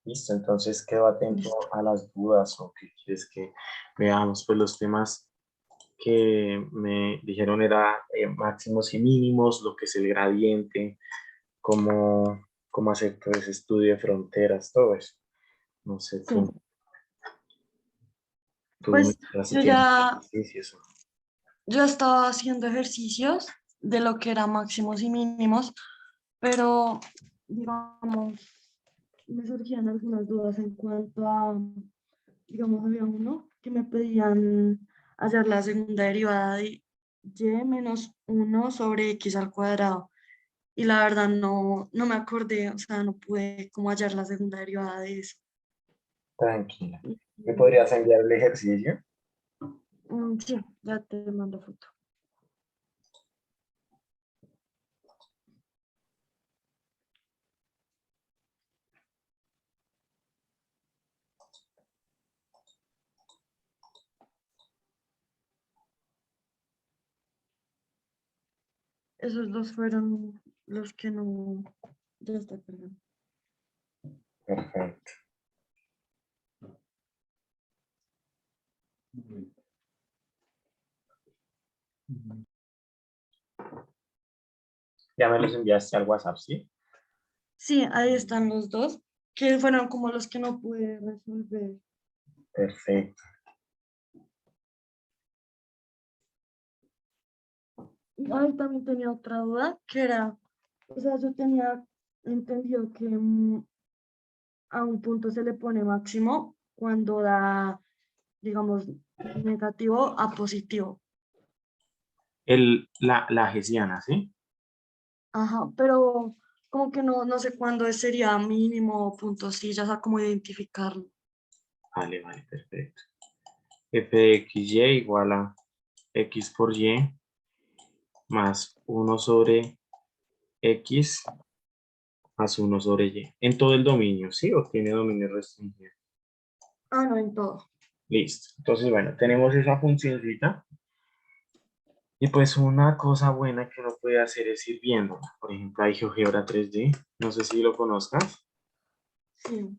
Listo, entonces quedo atento Listo. a las dudas o que quieres que veamos. Pues los temas que me dijeron era máximos y mínimos, lo que es el gradiente, cómo hacer todo ese estudio de fronteras, todo eso. No sé, Sí, tú me pues dirás si yo tienes ya, ejercicios. yo estaba haciendo ejercicios de lo que eran máximos y mínimos, pero digamos, me surgían algunas dudas en cuanto a, digamos, había uno que me pedían hacer la segunda derivada de y menos uno sobre x al cuadrado. Y la verdad no me acordé, o sea, no pude como hallar la segunda derivada de eso. Tranquila. ¿Me Mm, podrías enviar el ejercicio? sí, ya te mando foto. Esos dos fueron los que no, ya está cargando. Perfecto. Ya me los enviaste al WhatsApp, ¿sí? Sí, ahí están los dos, que fueron como los que no pude resolver. Perfecto. Y ahí también tenía otra duda, que era, o sea, yo tenía entendido que a un punto se le pone máximo cuando da, digamos, negativo a positivo. La hessiana, ¿sí? Ajá, pero como que no sé cuándo sería mínimo o punto, sí, ya sé cómo identificarlo. Vale, vale, perfecto. F de XY igual a X por Y más uno sobre X más uno sobre Y. En todo el dominio, ¿sí? ¿O tiene dominio restringido? Ah, no, en todo. Listo. Entonces, bueno, tenemos esa funcióncita. Y pues una cosa buena que uno puede hacer es ir viendo. Por ejemplo, hay GeoGebra 3D. No sé si lo conozcas. Sí.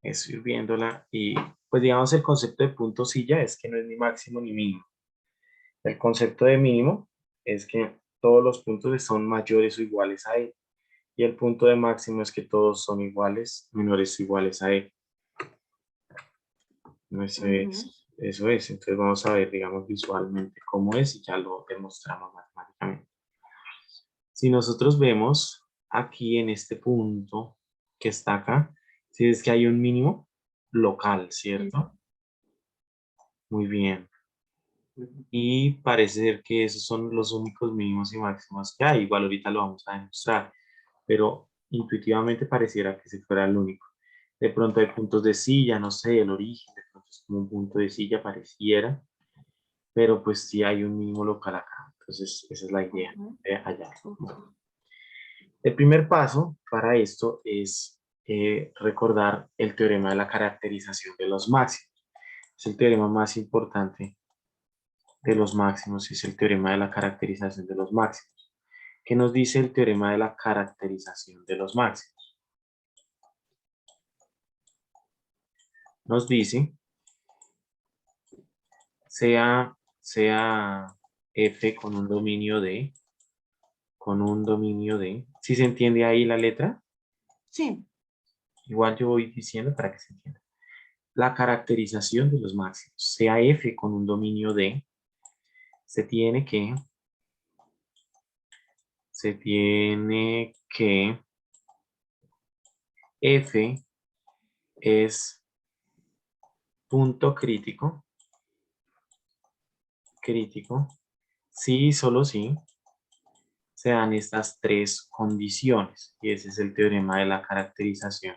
Es ir viéndola y pues digamos el concepto de punto silla es que no es ni máximo ni mínimo. El concepto de mínimo es que todos los puntos son mayores o iguales a E. Y el punto de máximo es que todos son iguales, menores o iguales a E. No, Ujú. eso es. Entonces vamos a ver, digamos, visualmente cómo es y ya lo demostramos matemáticamente. Si nosotros vemos aquí en este punto que está acá, si es que hay un mínimo local, Sí. ¿cierto? Muy bien. Y parece ser que esos son los únicos mínimos y máximos que hay. Igual ahorita lo vamos a demostrar, pero intuitivamente pareciera que ese fuera el único. De pronto hay puntos de silla, no sé, el origen, de pronto es como un punto de silla, pareciera, pero pues sí hay un mínimo local acá. Entonces, esa es la idea Ujú. de hallar. Ok. Bueno, el primer paso para esto es recordar el teorema de la caracterización de los máximos. Es el teorema más importante de los máximos, es el teorema de la caracterización de los máximos. ¿Qué nos dice el teorema de la caracterización de los máximos? Nos dice, sea f con un dominio de, ¿sí se entiende ahí la letra? Sí. Igual yo voy diciendo para que se entienda. La caracterización de los máximos, sea f con un dominio de, se tiene que, se tiene que f es punto crítico, crítico, sí y solo sí se dan estas tres condiciones. Y ese es el teorema de la caracterización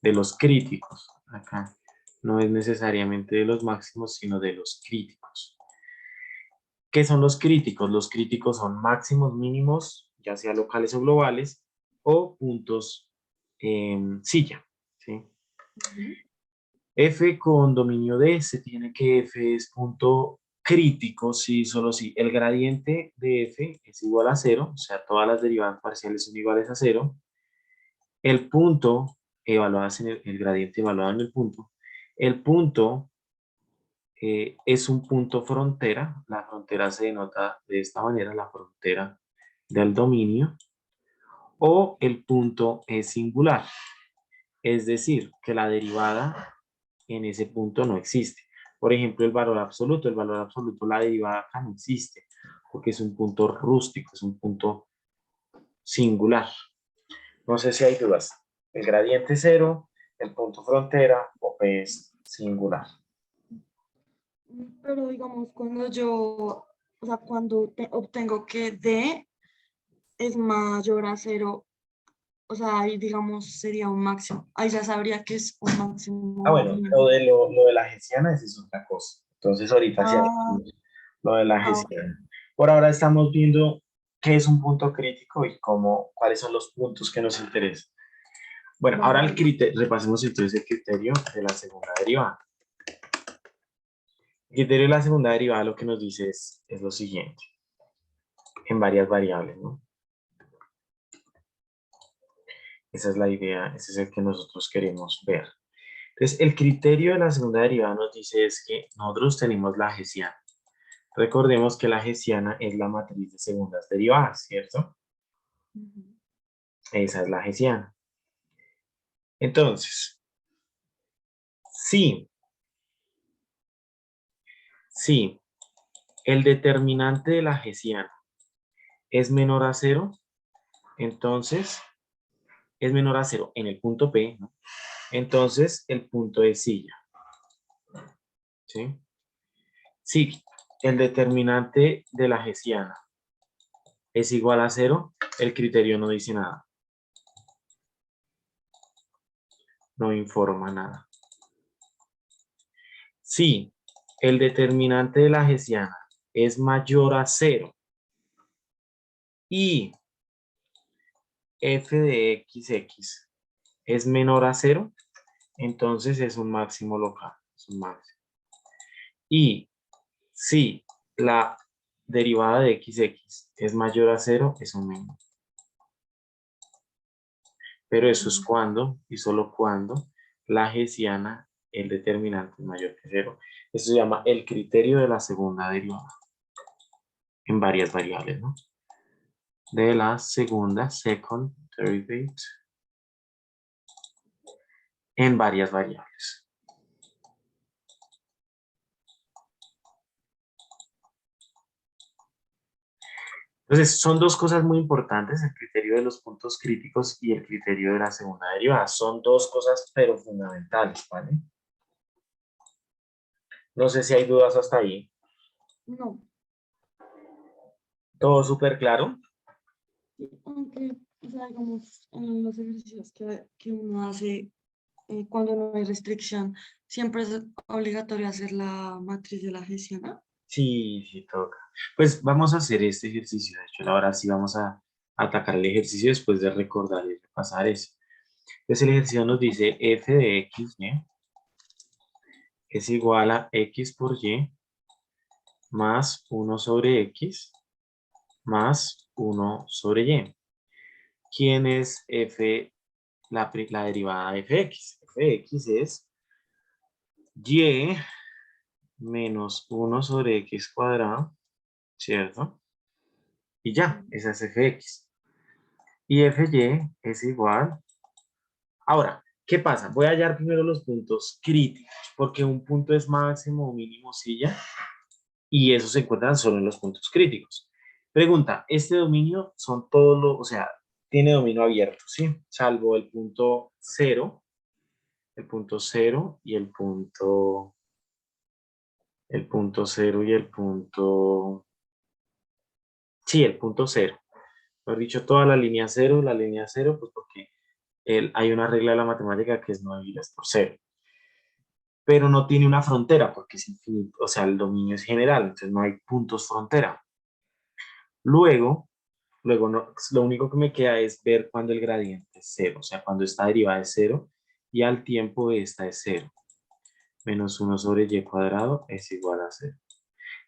de los críticos. Acá no es necesariamente de los máximos, sino de los críticos. ¿Qué son los críticos? Los críticos son máximos, mínimos, ya sea locales o globales, o puntos silla. ¿Sí? Ujú. F con dominio D se tiene que F es punto crítico, si solo si el gradiente de F es igual a cero, o sea, todas las derivadas parciales son iguales a cero. El punto evaluadas en el gradiente evaluado en el punto es un punto frontera. La frontera se denota de esta manera, la frontera del dominio, o el punto es singular, es decir, que la derivada en ese punto no existe. Por ejemplo, el valor absoluto, la derivada acá no existe, porque es un punto rústico, es un punto singular. No sé si hay dudas. El gradiente cero, el punto frontera o P es singular. Pero digamos, cuando yo, o sea, cuando obtengo que D es mayor a cero, o sea, ahí digamos sería un máximo. Ahí ya sabría que es un máximo Ah, o bueno, mínimo. lo de la hessiana es otra cosa. Entonces ahorita sí Ah, hablamos lo de la ah, ok. hessiana. Por ahora estamos viendo qué es un punto crítico y cuáles son los puntos que nos interesan. Bueno, ahora Vale. repasemos entonces el criterio de la segunda derivada. El criterio de la segunda derivada lo que nos dice es lo siguiente, en varias variables, ¿no? Esa es la idea, ese es el que nosotros queremos ver. Entonces, el criterio de la segunda derivada nos dice es que nosotros tenemos la hessiana. Recordemos que la hessiana es la matriz de segundas derivadas, ¿cierto? Ujú. Esa es la hessiana. Entonces, sí, sí, el determinante de la hessiana es menor a cero, entonces es menor a cero en el punto P, ¿no? Entonces el punto es silla, ¿sí? Si el determinante de la hessiana es igual a cero, el criterio no dice nada, no informa nada. Si el determinante de la hessiana es mayor a cero y f de x es menor a cero, entonces es un máximo local, es un máximo. Y si la derivada de x es mayor a cero, es un mínimo. Pero eso es cuando, y solo cuando, la hessiana, el determinante es mayor que cero. Eso se llama el criterio de la segunda derivada, en varias variables, ¿no? De la segunda, second derivative, en varias variables. Entonces, son dos cosas muy importantes, el criterio de los puntos críticos y el criterio de la segunda derivada. Son dos cosas, pero fundamentales, ¿vale? No sé si hay dudas hasta ahí. No, ¿Todo súper claro? sí, aunque, o sea, digamos, en los ejercicios que uno hace cuando no hay restricción, siempre es obligatorio hacer la matriz de la gestión. Sí, sí, toca. Pues vamos a hacer este ejercicio. De hecho, ahora sí vamos a atacar el ejercicio después de recordar y repasar eso. Entonces, el ejercicio nos dice f de x, ¿eh? Es igual a x por y más 1 sobre x más 1 sobre y. ¿Quién es f, la derivada de fx? Fx es y menos 1 sobre x cuadrado, ¿cierto? Y ya, esa es fx. Y fy es igual. Ahora, ¿qué pasa? Voy a hallar primero los puntos críticos, porque un punto es máximo o mínimo silla, y esos se encuentran solo en los puntos críticos. Pregunta, ¿este dominio son todos los, o sea, tiene dominio abierto, ¿sí? Salvo el punto cero y el punto cero y el punto, sí, el punto cero. Mejor dicho, toda la línea cero, pues porque hay una regla de la matemática que es 9 hilas por cero. Pero no tiene una frontera porque es infinito, o sea, el dominio es general, entonces no hay puntos frontera. Luego, lo único que me queda es ver cuando el gradiente es cero, o sea, cuando esta derivada es cero y al tiempo esta es cero. Menos 1 sobre y cuadrado es igual a cero.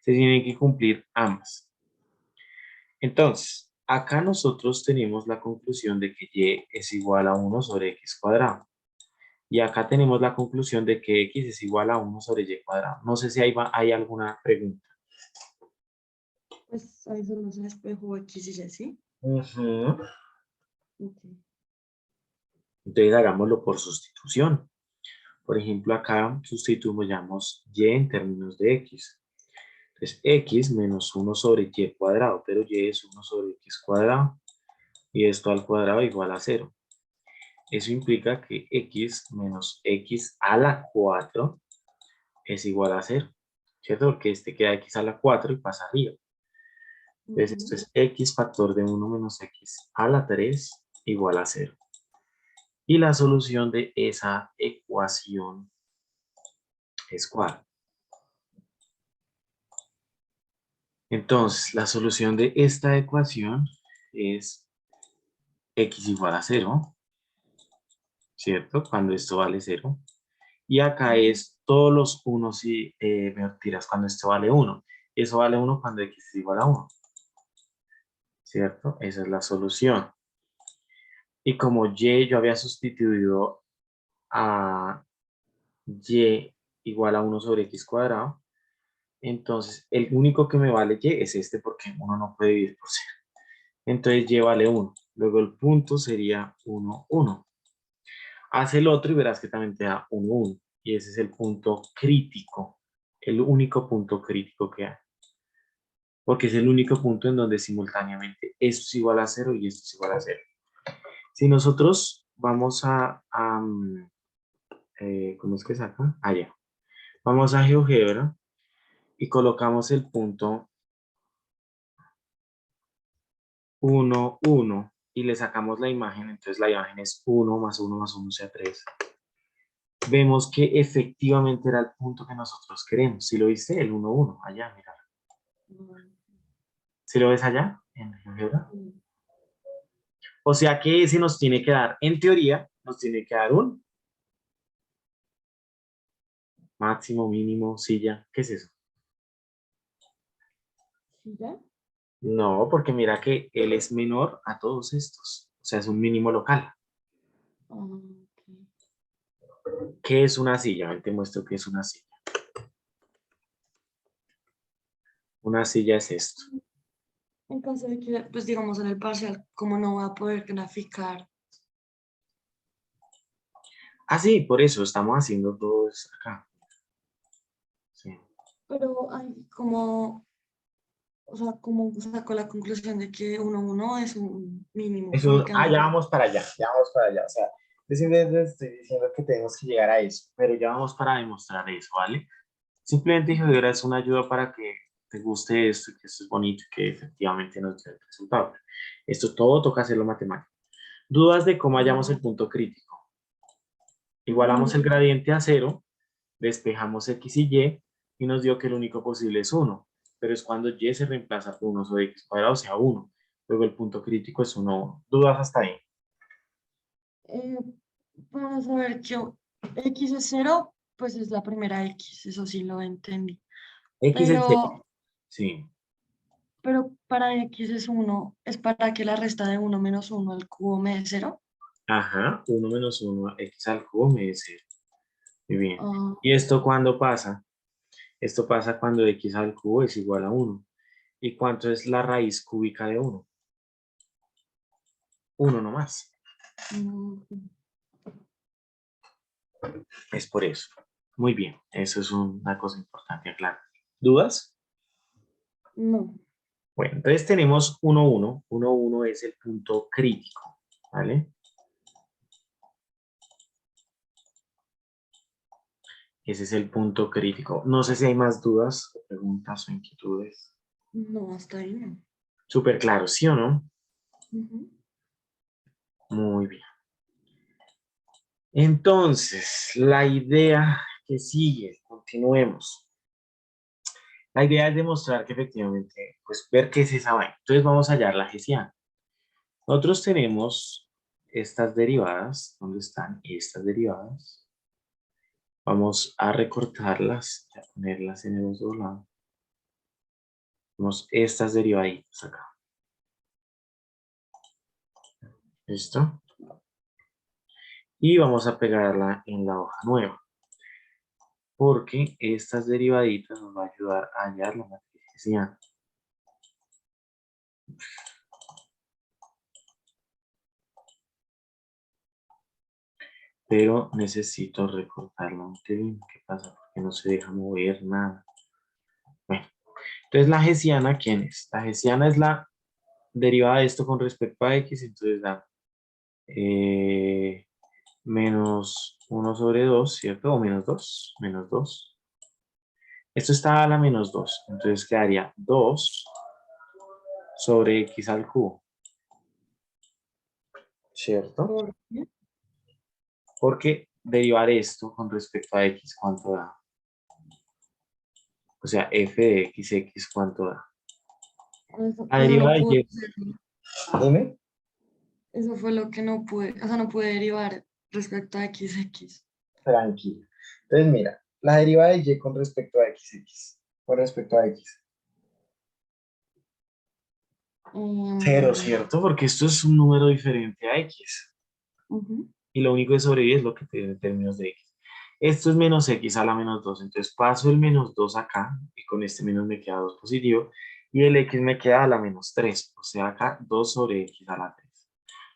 Se tienen que cumplir ambas. Entonces, acá nosotros tenemos la conclusión de que y es igual a 1 sobre x cuadrado. Y acá tenemos la conclusión de que x es igual a 1 sobre y cuadrado. No sé si hay alguna pregunta. Pues ahí solo se espejo X y Y, ¿sí? Ujú. Ok. Entonces hagámoslo por sustitución. Por ejemplo, acá sustituyamos y en términos de x. Entonces, x menos 1 sobre y cuadrado, pero y es 1 sobre x cuadrado. Y esto al cuadrado igual a 0. Eso implica que x menos x a la 4 es igual a 0. ¿Cierto? Porque este queda x a la 4 y pasa arriba. Entonces, esto Ujú. es x factor de 1 menos x a la 3 igual a 0. Y la solución de esa ecuación es ¿cuál? Entonces, la solución de esta ecuación es x igual a 0, ¿cierto? Cuando esto vale 0. Y acá Ujú. es todos los unos y mentiras, cuando esto vale 1. Y eso vale 1 cuando x es igual a 1, ¿cierto? Esa es la solución. Y como y yo había sustituido a y igual a 1 sobre x cuadrado, entonces el único que me vale y es este porque 1 no puede dividir por 0. Entonces y vale 1. Luego el punto sería 1, 1. Haz el otro y verás que también te da 1, 1. Y ese es el punto crítico. El único punto crítico que hay. Porque es el único punto en donde simultáneamente esto es igual a 0 y esto es igual a 0. Si nosotros vamos ¿cómo es que saca? Allá. Vamos a GeoGebra y colocamos el punto 1, 1 y le sacamos la imagen, entonces la imagen es 1 más 1 más 1 sea 3. Vemos que efectivamente era el punto que nosotros queremos. Si lo viste, el 1, 1, allá, mira. ¿Si lo ves allá en GeoGebra? Ujú. O sea que ese nos tiene que dar, en teoría, nos tiene que dar un máximo, mínimo, silla. ¿Qué es eso? ¿Sí ya? No, porque mira que él es menor a todos estos. O sea, es un mínimo local. Ah, ok. ¿Qué es una silla? Ahí te muestro qué es una silla. Una silla es esto. En caso de que, pues digamos en el parcial, como no va a poder graficar, Ah, sí, por eso estamos haciendo todo esto acá. Sí. pero hay como, o sea, como saco la conclusión de que 1, 1 es un mínimo Ya únicamente. vamos para allá, ya vamos para allá. O sea, yo simplemente estoy diciendo que tenemos que llegar a eso, pero ya vamos para demostrar eso, ¿vale? Simplemente Ujú. GeoGebra es una ayuda para que te guste esto, que esto es bonito, que efectivamente nos dé el resultado. Esto todo toca hacerlo matemático. Dudas de cómo hallamos el punto crítico. Igualamos el Mm, gradiente a 0, despejamos x y nos dio que el único posible es 1, pero es cuando y se reemplaza por 1 sobre x cuadrado, o sea 1. Luego el punto crítico es 1, 1. ¿Dudas hasta ahí? eh, para saber que X es 0, pues es la primera X, eso sí lo entendí. X es 0. Pero, Sí. pero para X es 1, es para que la resta de 1 - 1 al cubo me dé 0. Ajá, 1 menos 1, x al cubo me es 0. Muy bien. Ah, ¿Y esto cuándo pasa? Esto pasa cuando x al cubo es igual a 1. ¿Y cuánto es la raíz cúbica de 1? 1 nomás. mm, Es por eso. Muy bien, eso es una cosa importante aclarar. ¿Dudas? no. Bueno, entonces tenemos 1, 1. 1, 1 es el punto crítico, ¿vale? Ese es el punto crítico. No sé si hay más dudas, preguntas o inquietudes. No, hasta ahí no. Súper claro, ¿sí o no? Ujú. Muy bien. Entonces, la idea que sigue, continuemos. La idea es demostrar que efectivamente, pues ver qué es esa vaina. Entonces vamos a hallar la GCA. Nosotros tenemos estas derivadas. ¿Dónde están estas derivadas? Vamos a recortarlas, a ponerlas en el otro lado. Tenemos estas derivaditas acá. ¿Listo? Y vamos a pegarla en la hoja nueva, porque estas derivaditas nos va a ayudar a hallar la matriz hessiana. Pero necesito recortarlo un pelín. ¿Qué pasa? Porque no se deja mover nada. Bueno, entonces la hessiana, ¿quién es? La hessiana es la derivada de esto con respecto a x, entonces da menos 1 sobre 2, ¿cierto? O menos 2, menos 2. Esto está a la menos 2, entonces quedaría 2 sobre x al cubo, ¿cierto? ¿Por qué? Porque derivar esto con respecto a x, ¿cuánto da? O sea, f de x, ¿cuánto da? La Eso no derivada de pude y. hacer. Dime. Eso fue lo que no pude, o sea, no pude derivar respecto a XX. Tranquilo. Entonces, mira, la derivada de y con respecto a x, con respecto a x. Cero, Mm, ¿cierto? Porque esto es un número diferente a x. ujú. Y lo único que sobrevive es lo que tiene en términos de x. Esto es menos x a la menos 2. Entonces paso el menos 2 acá. Y con este menos me queda 2 positivo. Y el x me queda a la menos 3. O sea, acá 2 sobre x a la 3.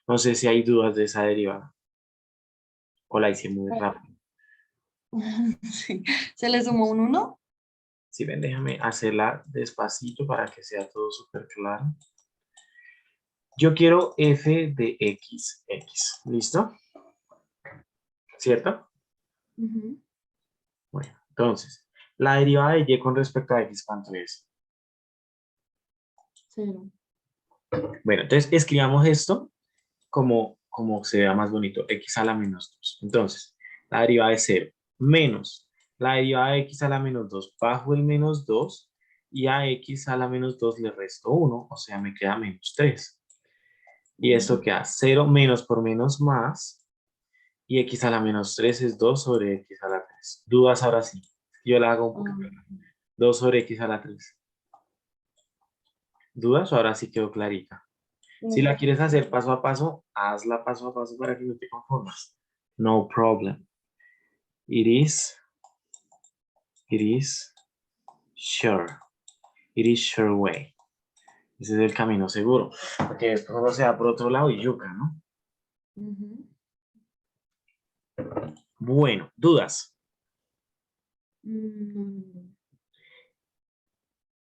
No sé si hay dudas de esa derivada. O la hice muy rápido. Sí. Se le sumó un 1. Si ven, déjame hacerla despacito para que sea todo súper claro. Yo quiero f de x. ¿Listo? ¿Cierto? Bueno, entonces, la derivada de y con respecto a x, ¿cuánto es? 0. Bueno, entonces escribamos esto como se vea más bonito, x a la menos 2. Entonces, la derivada de 0 menos la derivada de x a la menos 2 bajo el menos 2 y a x a la menos 2 le resto 1, o sea, me queda menos 3. Y esto queda 0 menos por menos más, y x a la menos 3 es 2 sobre x a la 3. ¿Dudas ahora sí? Yo la hago un poquito. 2 sobre x a la 3. ¿Dudas o ahora sí quedó clarita? Si la quieres hacer paso a paso, hazla paso a paso para que no te conformes. No problem. It is sure. It is sure way. Ese es el camino seguro. Porque después uno se va por otro lado y yuca, ¿no? Bueno, dudas.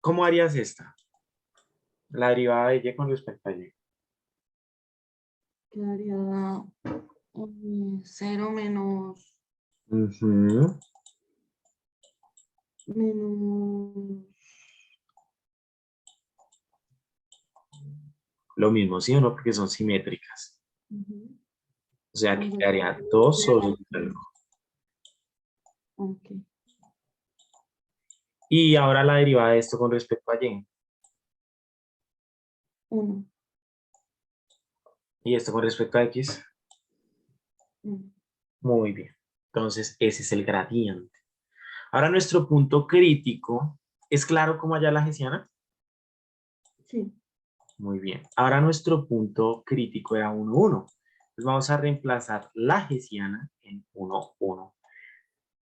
¿Cómo harías esta? La derivada de y con respecto a y. Quedaría 0 Ujú. menos. Lo mismo, ¿sí o no? Porque son simétricas. Ujú. O sea, que Vamos a quedaría 2 sobre el ver. algo. Ok. Y ahora la derivada de esto con respecto a y. 1. Y esto con respecto a x. Muy bien. Entonces, ese es el gradiente. Ahora nuestro punto crítico. ¿Es claro cómo hallar la hessiana? Sí. Muy bien. Ahora nuestro punto crítico era 1, 1. Entonces vamos a reemplazar la hessiana en 1, 1.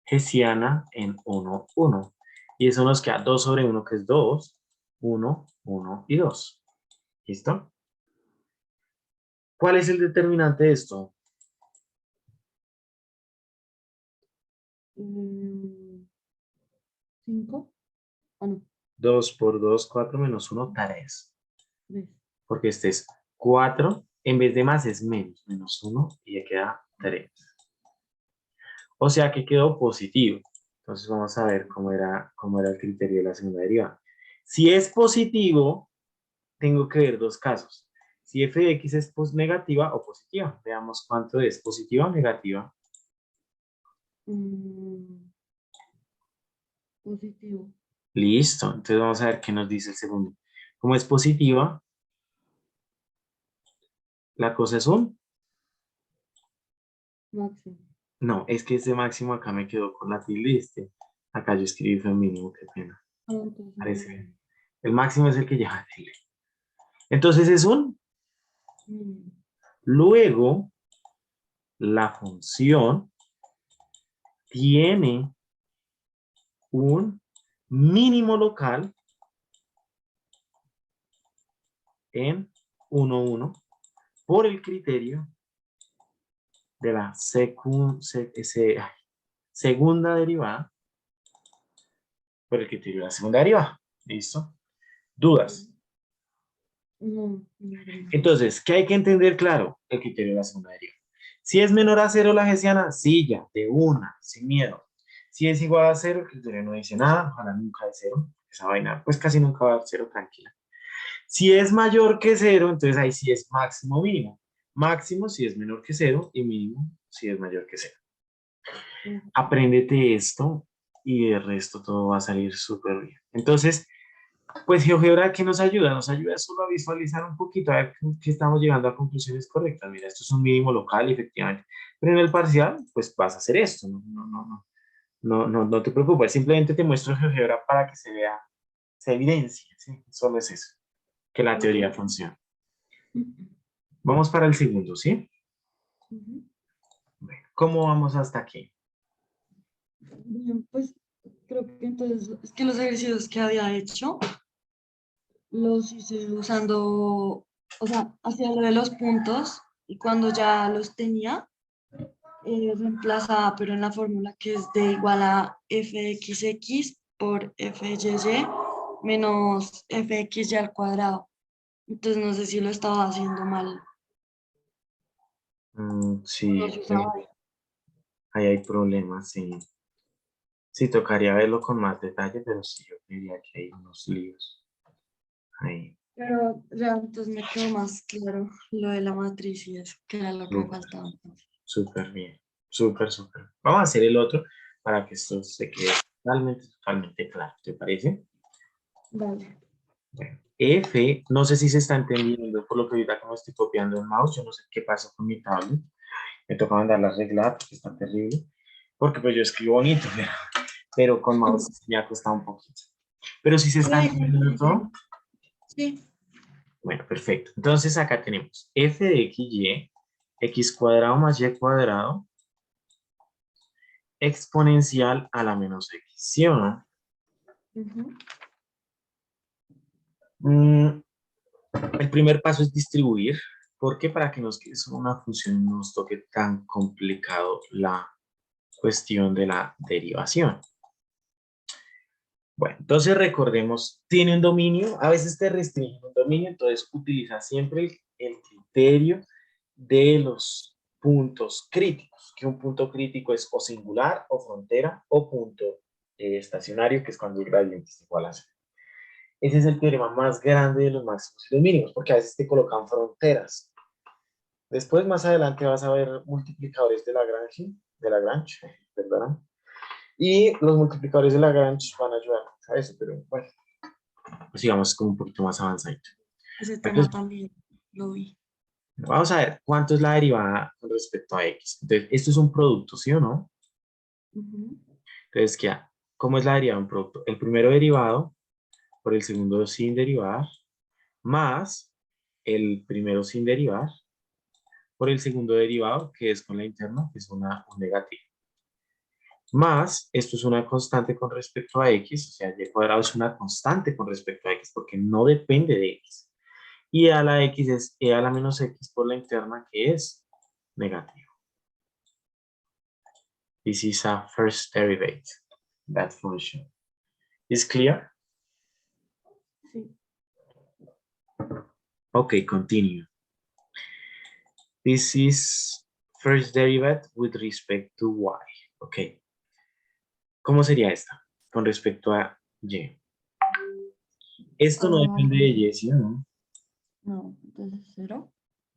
Hessiana en 1, 1. Y eso nos queda 2 sobre 1, que es 2. 1, 1 y 2. ¿Listo? ¿Cuál es el determinante de esto? 5. Ah, no. 2 por 2, 4 menos 1, 3. 3. Porque este es 4, en vez de más es menos, menos 1 y ya queda 3. O sea que quedó positivo. Entonces vamos a ver cómo era el criterio de la segunda derivada. Si es positivo, tengo que ver dos casos. Si f de x es negativa o positiva. Veamos cuánto es, positiva o negativa. Positivo. Listo, entonces vamos a ver qué nos dice el segundo. Como es positiva, la cosa es un... Máximo. No, es que ese máximo acá me quedó con la tilde. Acá yo escribí fue mínimo, qué pena. Entonces, Parece bien. El máximo es el que lleva tilde. Entonces es un... Luego, la función tiene un mínimo local en 1, 1 por el criterio de la segunda derivada, por el criterio de la segunda derivada. ¿Listo? ¿Dudas? No. Entonces, ¿qué hay que entender claro? El criterio de la segunda derivada. Si es menor a 0 la hessiana, sí, ya, de una, sin miedo. Si es igual a 0, el criterio no dice nada, ojalá nunca de 0. Esa vaina, pues casi nunca va a dar 0, tranquila. Si es mayor que 0, entonces ahí sí es máximo mínimo. Máximo si es menor que 0 y mínimo si es mayor que 0. Apréndete esto y el resto todo va a salir súper bien. Entonces, pues GeoGebra, ¿qué nos ayuda? Nos ayuda solo a visualizar un poquito, a ver que estamos llegando a conclusiones correctas. Mira, esto es un mínimo local, efectivamente. Pero en el parcial, pues vas a hacer esto. No te preocupes. Simplemente te muestro GeoGebra para que se vea, se evidencie. ¿Sí? Solo es eso, que la teoría funciona. Vamos para el segundo, ¿sí? Bueno, ¿cómo vamos hasta aquí? Bien, pues creo que entonces es que los ejercicios que había hecho los hice usando, o sea, hacía lo de los puntos y cuando ya los tenía, reemplazaba, pero en la fórmula que es de igual a fxx por fyy menos fxy al cuadrado. Entonces no sé si lo estaba haciendo mal. Sí, Los usaba ahí. ahí hay problemas, sí. Sí, tocaría verlo con más detalle, pero sí, yo diría que hay unos líos ahí. Pero ya entonces me quedó más claro lo de la matriz y eso, que era lo que me Súper, faltaba. súper bien. Súper, súper. Vamos a hacer el otro para que esto se quede totalmente claro. ¿Te parece? Vale. Bueno, F, no sé si se está entendiendo por lo que ahorita como estoy copiando el mouse, yo no sé qué pasó con mi tablet. Me toca mandarla a arreglar porque está terrible. Porque pues yo escribo bonito, pero con mouse me ha costado un poquito. Pero si se está entendiendo todo. Sí. Bueno, perfecto. Entonces acá tenemos f de xy, x cuadrado más y cuadrado, exponencial a la menos x, ¿sí o no? Ujú. Mm, el primer paso es distribuir, porque para que nos quede solo una función no nos toque tan complicado la cuestión de la derivación. Bueno, entonces recordemos, tiene un dominio, a veces te restringe un dominio, entonces utiliza siempre el criterio de los puntos críticos, que un punto crítico es o singular, o frontera, o punto estacionario, que es cuando el gradiente es igual a 0. Ese es el teorema más grande de los máximos y los mínimos, porque a veces te colocan fronteras. Después, más adelante, vas a ver multiplicadores de Lagrange, perdón, y los multiplicadores de Lagrange van a ayudar a eso, pero bueno, pues digamos como un poquito más avanzado. Ese tema Entonces, también lo vi. vamos a ver cuánto es la derivada con respecto a x. Entonces, esto es un producto, ¿sí o no? Ujú. Entonces, ¿cómo es la derivada de un producto? El primero derivado por el segundo sin derivar, más el primero sin derivar por el segundo derivado, que es con la interna, que es un negativo. Más, esto es una constante con respecto a x, o sea, y cuadrado es una constante con respecto a x, porque no depende de x. Y a la x es e a la menos x por la interna, que es negativo. This is a first derivative, that function. Is clear? Sí. Okay, continue. This is first derivative with respect to y. Okay. ¿Cómo sería esta? Con respecto a y. Esto no Ah, depende de y, ¿sí o no? no, entonces 0.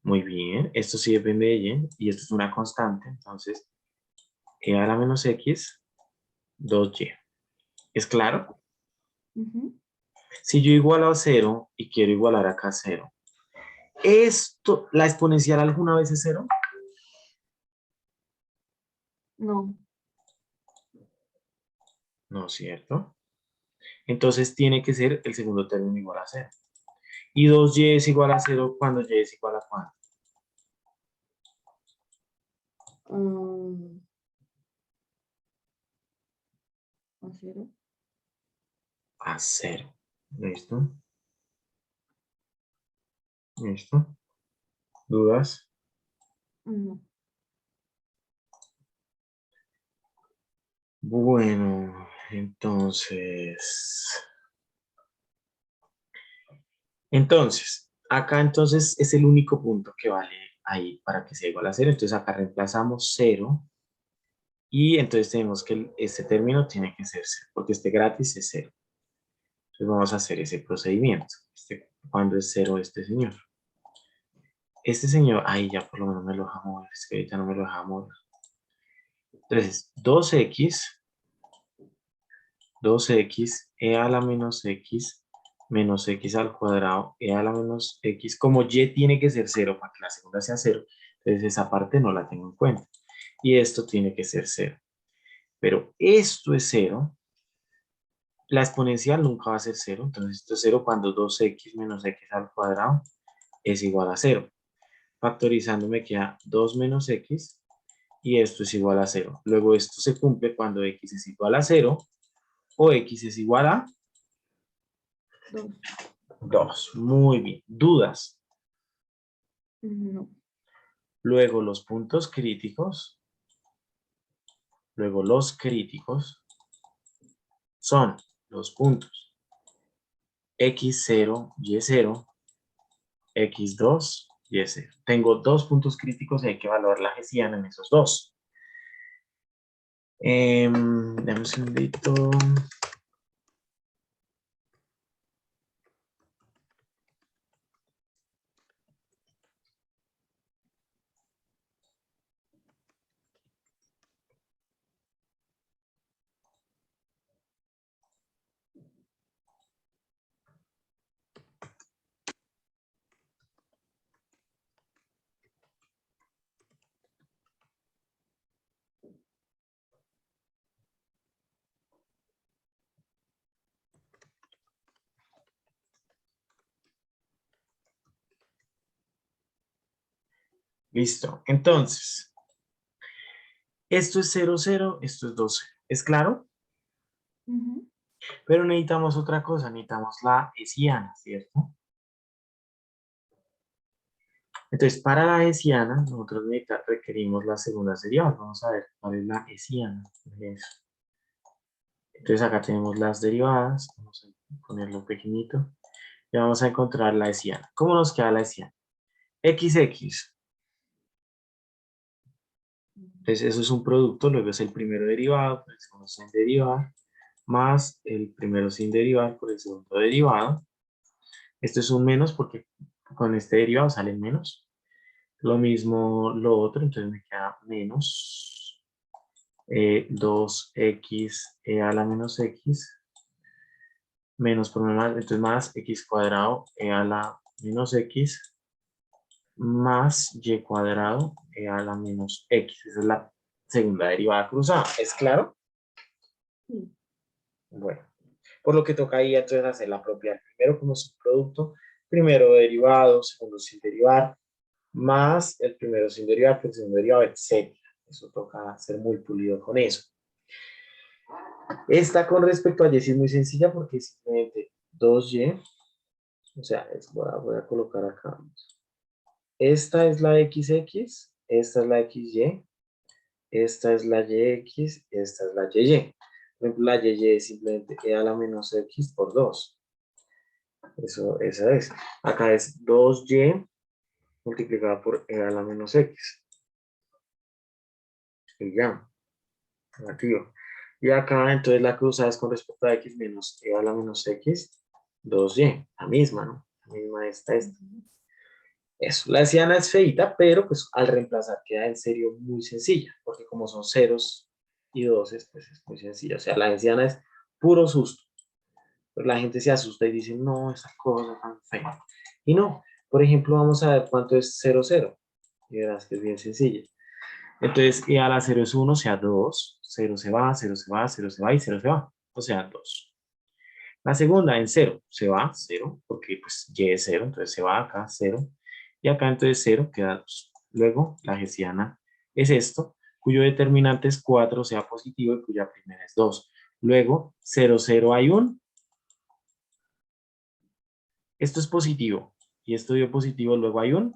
Muy bien. Esto sí depende de y. Y esto es una constante. Entonces, e a la menos x, 2y. ¿Es claro? Ujú. Si yo igualo a 0 y quiero igualar acá a 0, ¿esto, la exponencial alguna vez es 0? No. No, ¿cierto? Entonces tiene que ser el segundo término igual a 0. Y 2y es igual a 0 cuando y es igual a cuánto. A 0. A 0. ¿Listo? ¿Listo? ¿Dudas? No. Bueno, entonces, acá entonces es el único punto que vale ahí para que sea igual a 0. Entonces acá reemplazamos 0 y entonces tenemos que este término tiene que ser 0, porque este gratis es 0. Entonces vamos a hacer ese procedimiento. ¿Cuándo es 0 este señor? Este señor, ahí ya por lo menos me lo deja mover, es que ahorita no me lo deja mover. Entonces, 2x e a la menos x menos x al cuadrado e a la menos x, como y tiene que ser 0 para que la segunda sea 0, entonces esa parte no la tengo en cuenta. Y esto tiene que ser 0. Pero esto es 0, la exponencial nunca va a ser 0, entonces esto es 0 cuando 2x menos x al cuadrado es igual a 0. Factorizando me queda 2 menos x y esto es igual a 0. Luego esto se cumple cuando x es igual a 0 o x es igual a 2. 2. Muy bien. ¿Dudas? No. Luego los puntos críticos. Luego los críticos son los puntos x0, y0, x2, y0. Tengo dos puntos críticos y hay que evaluar la hessiana en esos dos. Dame un segundito. Listo. Entonces, esto es 0, 0, esto es 2, 0. ¿Es claro? Ujú. Pero necesitamos otra cosa, necesitamos la hessiana, ¿cierto? Entonces, para la hessiana, nosotros requerimos las segundas derivadas. Vamos a ver cuál es la hessiana de eso. Entonces, acá tenemos las derivadas. Vamos a ponerlo pequeñito. Y vamos a encontrar la hessiana. ¿Cómo nos queda la hessiana? XX. Entonces, eso es un producto, luego es el primero derivado por el segundo sin derivar, más el primero sin derivar por el segundo derivado. Esto es un menos porque con este derivado salen menos. Lo mismo lo otro, entonces me queda menos 2x a la menos x, menos por más, entonces más x cuadrado a la menos x, más y cuadrado a la menos x. Esa es la segunda derivada cruzada. ¿Es claro? Sí. Bueno, por lo que toca ahí entonces hacer la propia. Primero como subproducto, primero derivado, segundo sin derivar, más el primero sin derivar, el segundo derivado, etc. Eso toca ser muy pulido con eso. Esta con respecto a y sí es muy sencilla porque es simplemente 2y, o sea, voy a colocar acá. Esta es la XX, esta es la XY, esta es la YX, esta es la YY. Por ejemplo, la YY es simplemente e a la menos X por 2. Esa es. Acá es 2Y multiplicada por e a la menos X. Y ya, negativo. Y acá entonces la cruzada es con respecto a X menos e a la menos X, 2Y. La misma, ¿no? La misma esta. Eso, la hessiana es feita, pero pues al reemplazar queda en serio muy sencilla, porque como son ceros y doces, pues es muy sencilla. O sea, la hessiana es puro susto. Pero la gente se asusta y dice, no, esa cosa tan fea. Y no, por ejemplo, vamos a ver cuánto es 0, 0. Y verás que es bien sencilla. Entonces, y a la 0 es 1, o sea, 2. 0 se va, 0 se va, 0 se va y 0 se va. O sea, 2. La segunda en 0 se va, 0, porque pues y es 0, entonces se va acá, 0. Y acá entonces 0 queda 2. Luego la hessiana es esto, cuyo determinante es 4 sea positivo y cuya primera es 2. Luego, 0, 0 hay un. Esto es positivo y esto dio positivo, luego hay un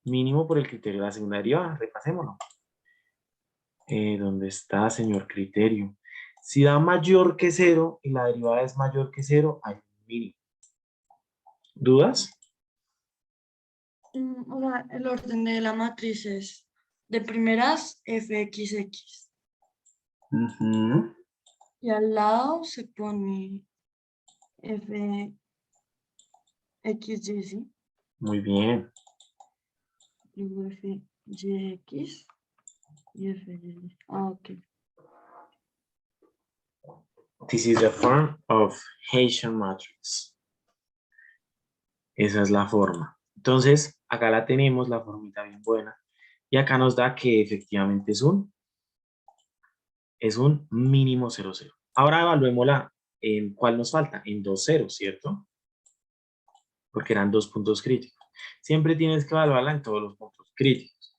mínimo por el criterio de la segunda derivada. Repasémoslo. ¿Dónde está, señor criterio? Si da mayor que 0 y la derivada es mayor que 0, hay un mínimo. ¿Dudas? O sea, el orden de la matriz es de primeras fxx. Ujú. Y al lado se pone fxy, ¿sí? Muy bien. Luego fyx y fy. Ah, ok. This is the form of Hessian matrix. Esa es la forma. Entonces, acá la tenemos, la formita bien buena. Y acá nos da que efectivamente es un mínimo 0, 0. Ahora evaluémosla en cuál nos falta, en 2, 0, ¿cierto? Porque eran dos puntos críticos. Siempre tienes que evaluarla en todos los puntos críticos.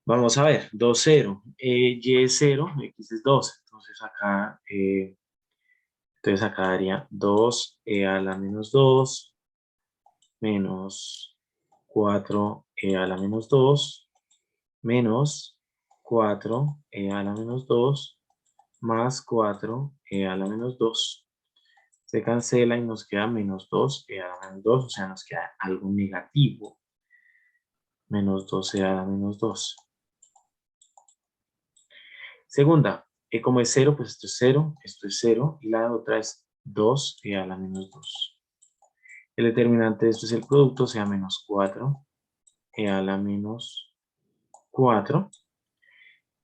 Vamos a ver, 2, 0. Y es 0, x es 2. Entonces acá daría 2 a la menos 2 menos 4 a la menos 2 menos 4 a la menos 2 más 4 a la menos 2. Se cancela y nos queda menos 2 a la menos 2, o sea, nos queda algo negativo. Menos 12 a la menos 2. Segunda, como es 0, pues esto es 0, y la otra es 2 a la menos 2. El determinante de esto es el producto, o sea, menos 4 a la menos 4.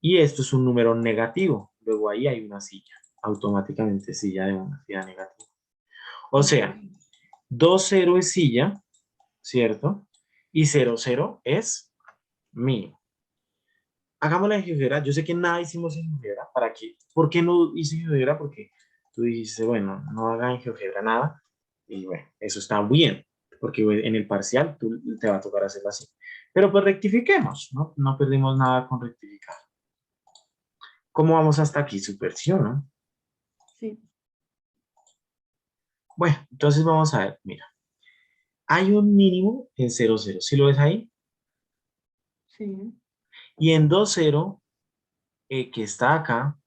Y esto es un número negativo. Luego ahí hay una silla. Automáticamente silla de una silla negativa. O Ok. sea, 2, 0 es silla, ¿cierto? Y 0, 0 es mínimo. Hagámosla en GeoGebra. Yo sé que nada hicimos en GeoGebra. ¿Para qué? ¿Por qué no hice GeoGebra? Porque tú dijiste, bueno, no haga en GeoGebra nada. Y bueno, eso está bien. Porque en el parcial tú te va a tocar hacerlo así. Pero pues rectifiquemos, ¿no? No perdimos nada con rectificar. ¿Cómo vamos hasta aquí? Súper, ¿sí o no? Sí, Bueno, entonces vamos a ver, mira. Hay un mínimo en 0, 0. ¿Sí lo ves ahí? sí. Y en 2, 0, que está acá,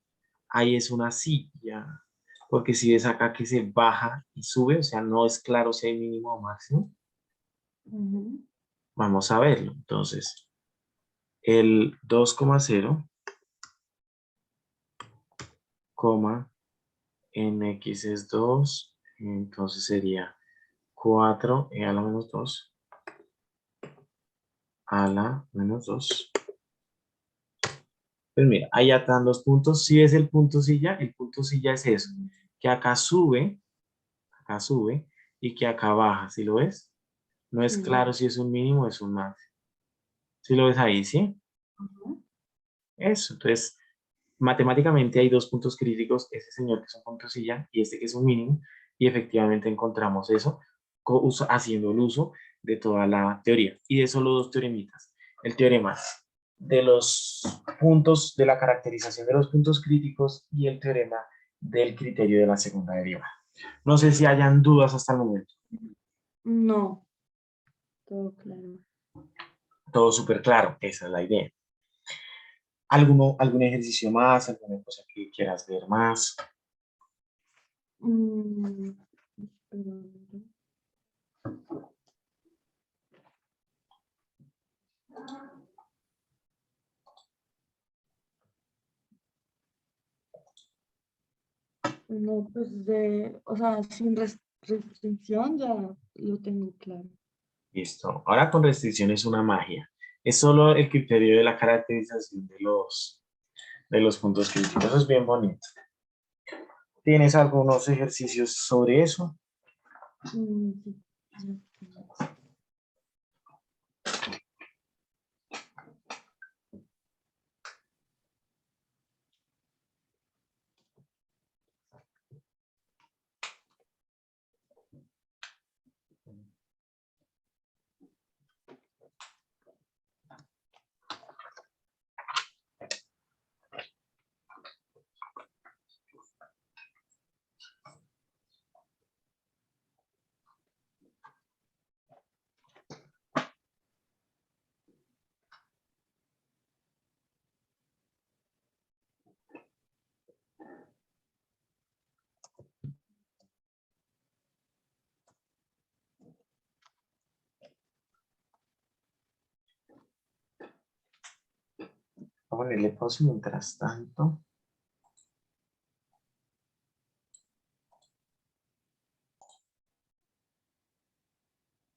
ahí es una silla. Porque si ves acá que se baja y sube, o sea, no es claro si hay mínimo o máximo. Ujú. Vamos a verlo. Entonces, el 2,0, en x es 2, entonces sería 4 a la menos 2 a la menos 2. Pues mira, ahí ya están los puntos. Si es el punto silla es eso, que acá sube, y que acá baja, ¿sí lo ves? No es Sí. claro si es un mínimo o es un máximo. ¿Sí lo ves ahí, sí? Ujú. Eso, entonces, matemáticamente hay dos puntos críticos, ese señor que es un punto silla y este que es un mínimo, y efectivamente encontramos eso haciendo el uso de toda la teoría. Y de solo dos teoremitas. El teorema de los puntos, de la caracterización de los puntos críticos y el teorema del criterio de la segunda derivada. No sé si hayan dudas hasta el momento. No, todo claro. Todo súper claro, esa es la idea. ¿Algún ejercicio más? ¿Alguna cosa que quieras ver más? Mm, pero- No, pues o sea, sin restricción ya lo tengo claro. Listo. Ahora con restricciones una magia. Es solo el criterio de la caracterización de los puntos críticos. Eso es bien bonito. ¿Tienes algunos ejercicios sobre eso? Sí, ya tengo. Voy a ponerle pausa mientras tanto.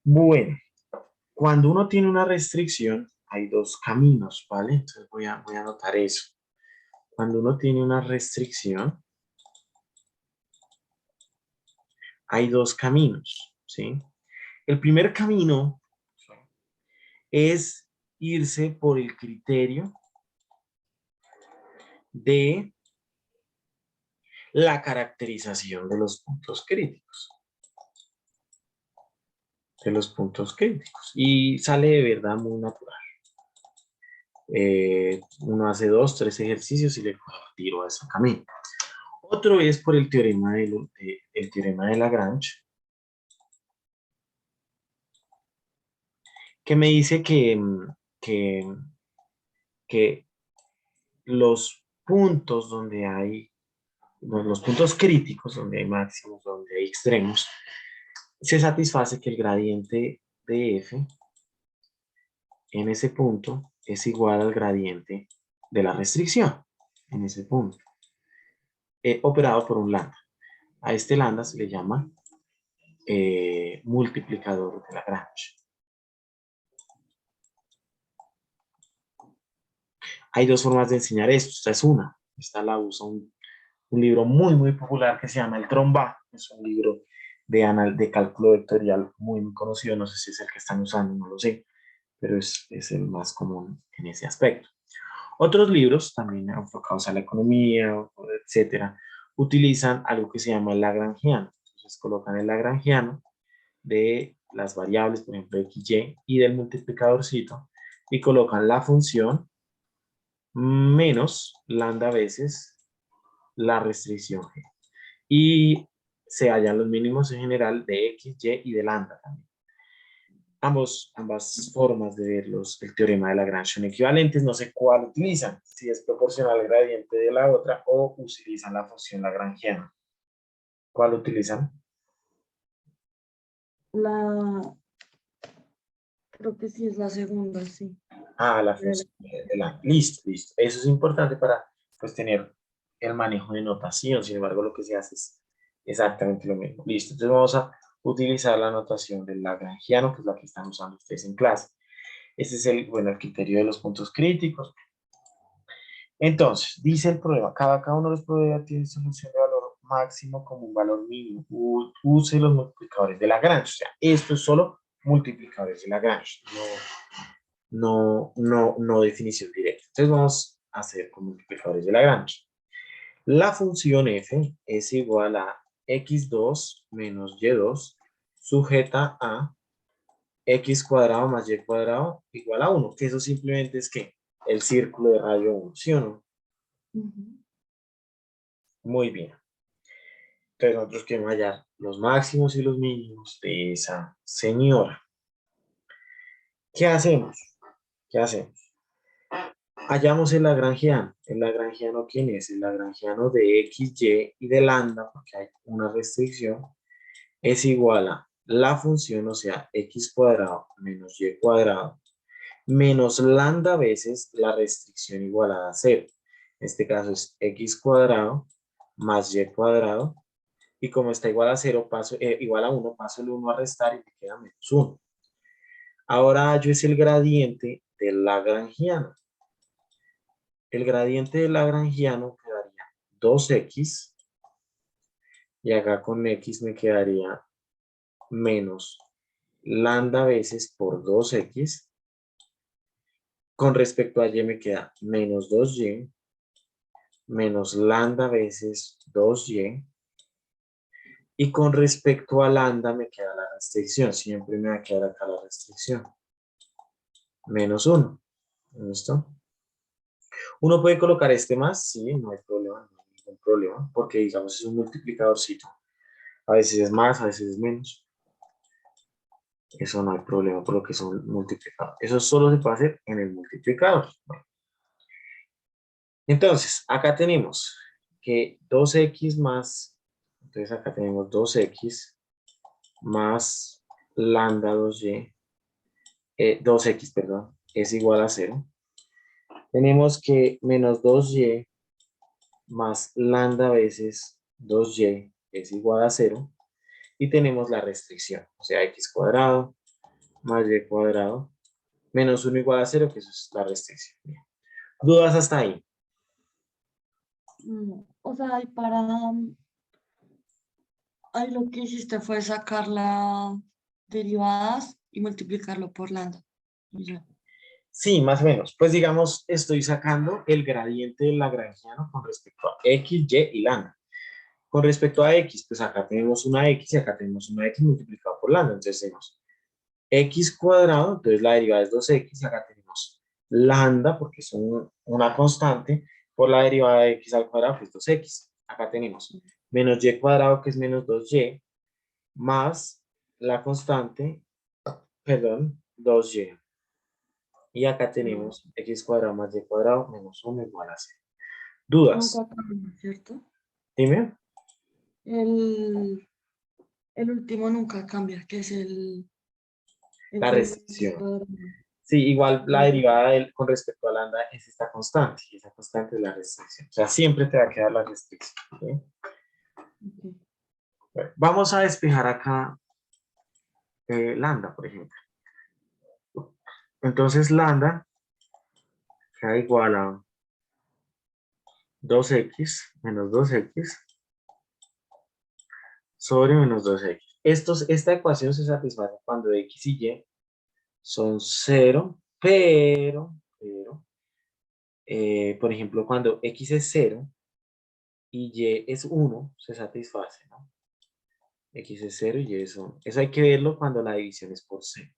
Bueno, cuando uno tiene una restricción, hay dos caminos, ¿vale? Entonces voy a anotar eso. Cuando uno tiene una restricción, hay dos caminos, ¿sí? El primer camino es irse por el criterio de la caracterización de los puntos críticos. De los puntos críticos. Y sale de verdad muy natural. Uno hace 2, 3 ejercicios y le coge tiro a ese camino. Otro es por el teorema el teorema de Lagrange, que me dice que, que los puntos donde hay, los puntos críticos, donde hay máximos, donde hay extremos, se satisface que el gradiente de f en ese punto es igual al gradiente de la restricción en ese punto, operado por un lambda. A este lambda se le llama multiplicador de Lagrange. Hay dos formas de enseñar esto. Esta es una. Esta la usa un libro muy popular que se llama El Tromba. Es un libro de cálculo vectorial muy conocido. No sé si es el que están usando, no lo sé, pero es el más común en ese aspecto. Otros libros, también enfocados a la economía, etcétera, utilizan algo que se llama el lagrangiano. Entonces colocan el lagrangiano de las variables, por ejemplo, x, y del multiplicadorcito, y colocan la función menos lambda veces la restricción g. Y se hallan los mínimos en general de x, y y de lambda también. Ambas formas de verlos, el teorema de Lagrange son equivalentes, no sé cuál utilizan, si es proporcional al gradiente de la otra o utilizan la función lagrangiana. ¿Cuál utilizan? Creo que sí es la segunda, sí. Ah, la función de la. Listo. Eso es importante para pues, tener el manejo de notación. Sin embargo, lo que se hace es exactamente lo mismo. Listo. Entonces vamos a utilizar la notación del lagrangiano, que es la que están usando ustedes en clase. Este es el criterio de los puntos críticos. Entonces, dice el problema, cada uno de los problemas tiene solución de valor máximo como un valor mínimo. Use los multiplicadores de Lagrange. O sea, esto es solo multiplicadores de Lagrange, no definición directa. Entonces vamos a hacer con multiplicadores de Lagrange. La función f es igual a x2 menos y2 sujeta a x cuadrado más y cuadrado igual a 1. Que eso simplemente es que el círculo de radio 1, ¿sí o no? Muy bien. Entonces nosotros queremos hallar los máximos y los mínimos de esa señora. ¿Qué hacemos? ¿Qué hacemos? Hallamos el lagrangiano. ¿El lagrangiano quién es? El lagrangiano de x, y de lambda, porque hay una restricción, es igual a la función, o sea, x cuadrado menos y cuadrado, menos lambda veces la restricción igualada a 0. En este caso es x cuadrado más y cuadrado, y como está igual a 0, igual a 1, paso el 1 a restar y me queda menos 1. Ahora yo es el gradiente del lagrangiano. El gradiente del lagrangiano quedaría 2x, y acá con x me quedaría menos lambda veces por 2x. Con respecto a y me queda menos 2y, menos lambda veces 2y. Y con respecto a lambda me queda la restricción. Siempre me va a quedar acá la restricción. Menos 1. ¿Listo? Uno puede colocar este más, sí, no hay problema, no hay ningún problema, porque digamos es un multiplicadorcito. A veces es más, a veces es menos. Eso no hay problema por lo que son multiplicadores. Eso solo se puede hacer en el multiplicador. Bueno. Entonces, acá tenemos que 2x más, entonces acá tenemos 2x más lambda 2y, 2x, perdón, es igual a 0. Tenemos que menos 2y más lambda veces 2y es igual a 0. Y tenemos la restricción, o sea, x cuadrado más y cuadrado menos 1 igual a 0, que eso es la restricción. Bien. ¿Dudas hasta ahí? O sea, y para... Ahí lo que hiciste fue sacar las derivadas y multiplicarlo por lambda. Y ya. Sí, más o menos. Pues digamos, estoy sacando el gradiente del lagrangiano con respecto a x, y y lambda. Con respecto a x, pues acá tenemos una x y acá tenemos una x multiplicado por lambda. Entonces tenemos x cuadrado, entonces la derivada es 2x, y acá tenemos lambda, porque es una constante, por la derivada de x al cuadrado, que es 2x. Acá tenemos menos y cuadrado, que es menos 2y, más la constante, perdón, 2y. Y acá No, tenemos x cuadrado más y cuadrado menos 1 igual a 0. ¿Dudas? nunca cambia, ¿cierto? Dime. El, el último nunca cambia, que es La el de restricción. cuadrado. Sí, igual la Ah, derivada con respecto a lambda es esta constante, y esa constante es la restricción. O sea, siempre te va a quedar la restricción. ¿Sí? ok. Bueno, vamos a despejar acá lambda, por ejemplo. Entonces, lambda queda igual a 2x menos 2x sobre menos 2x. Esta ecuación se satisface cuando x y y son 0, pero, por ejemplo, cuando x es 0 y y es 1, se satisface, ¿no? X es 0 y y es 1. Eso hay que verlo cuando la división es por 0.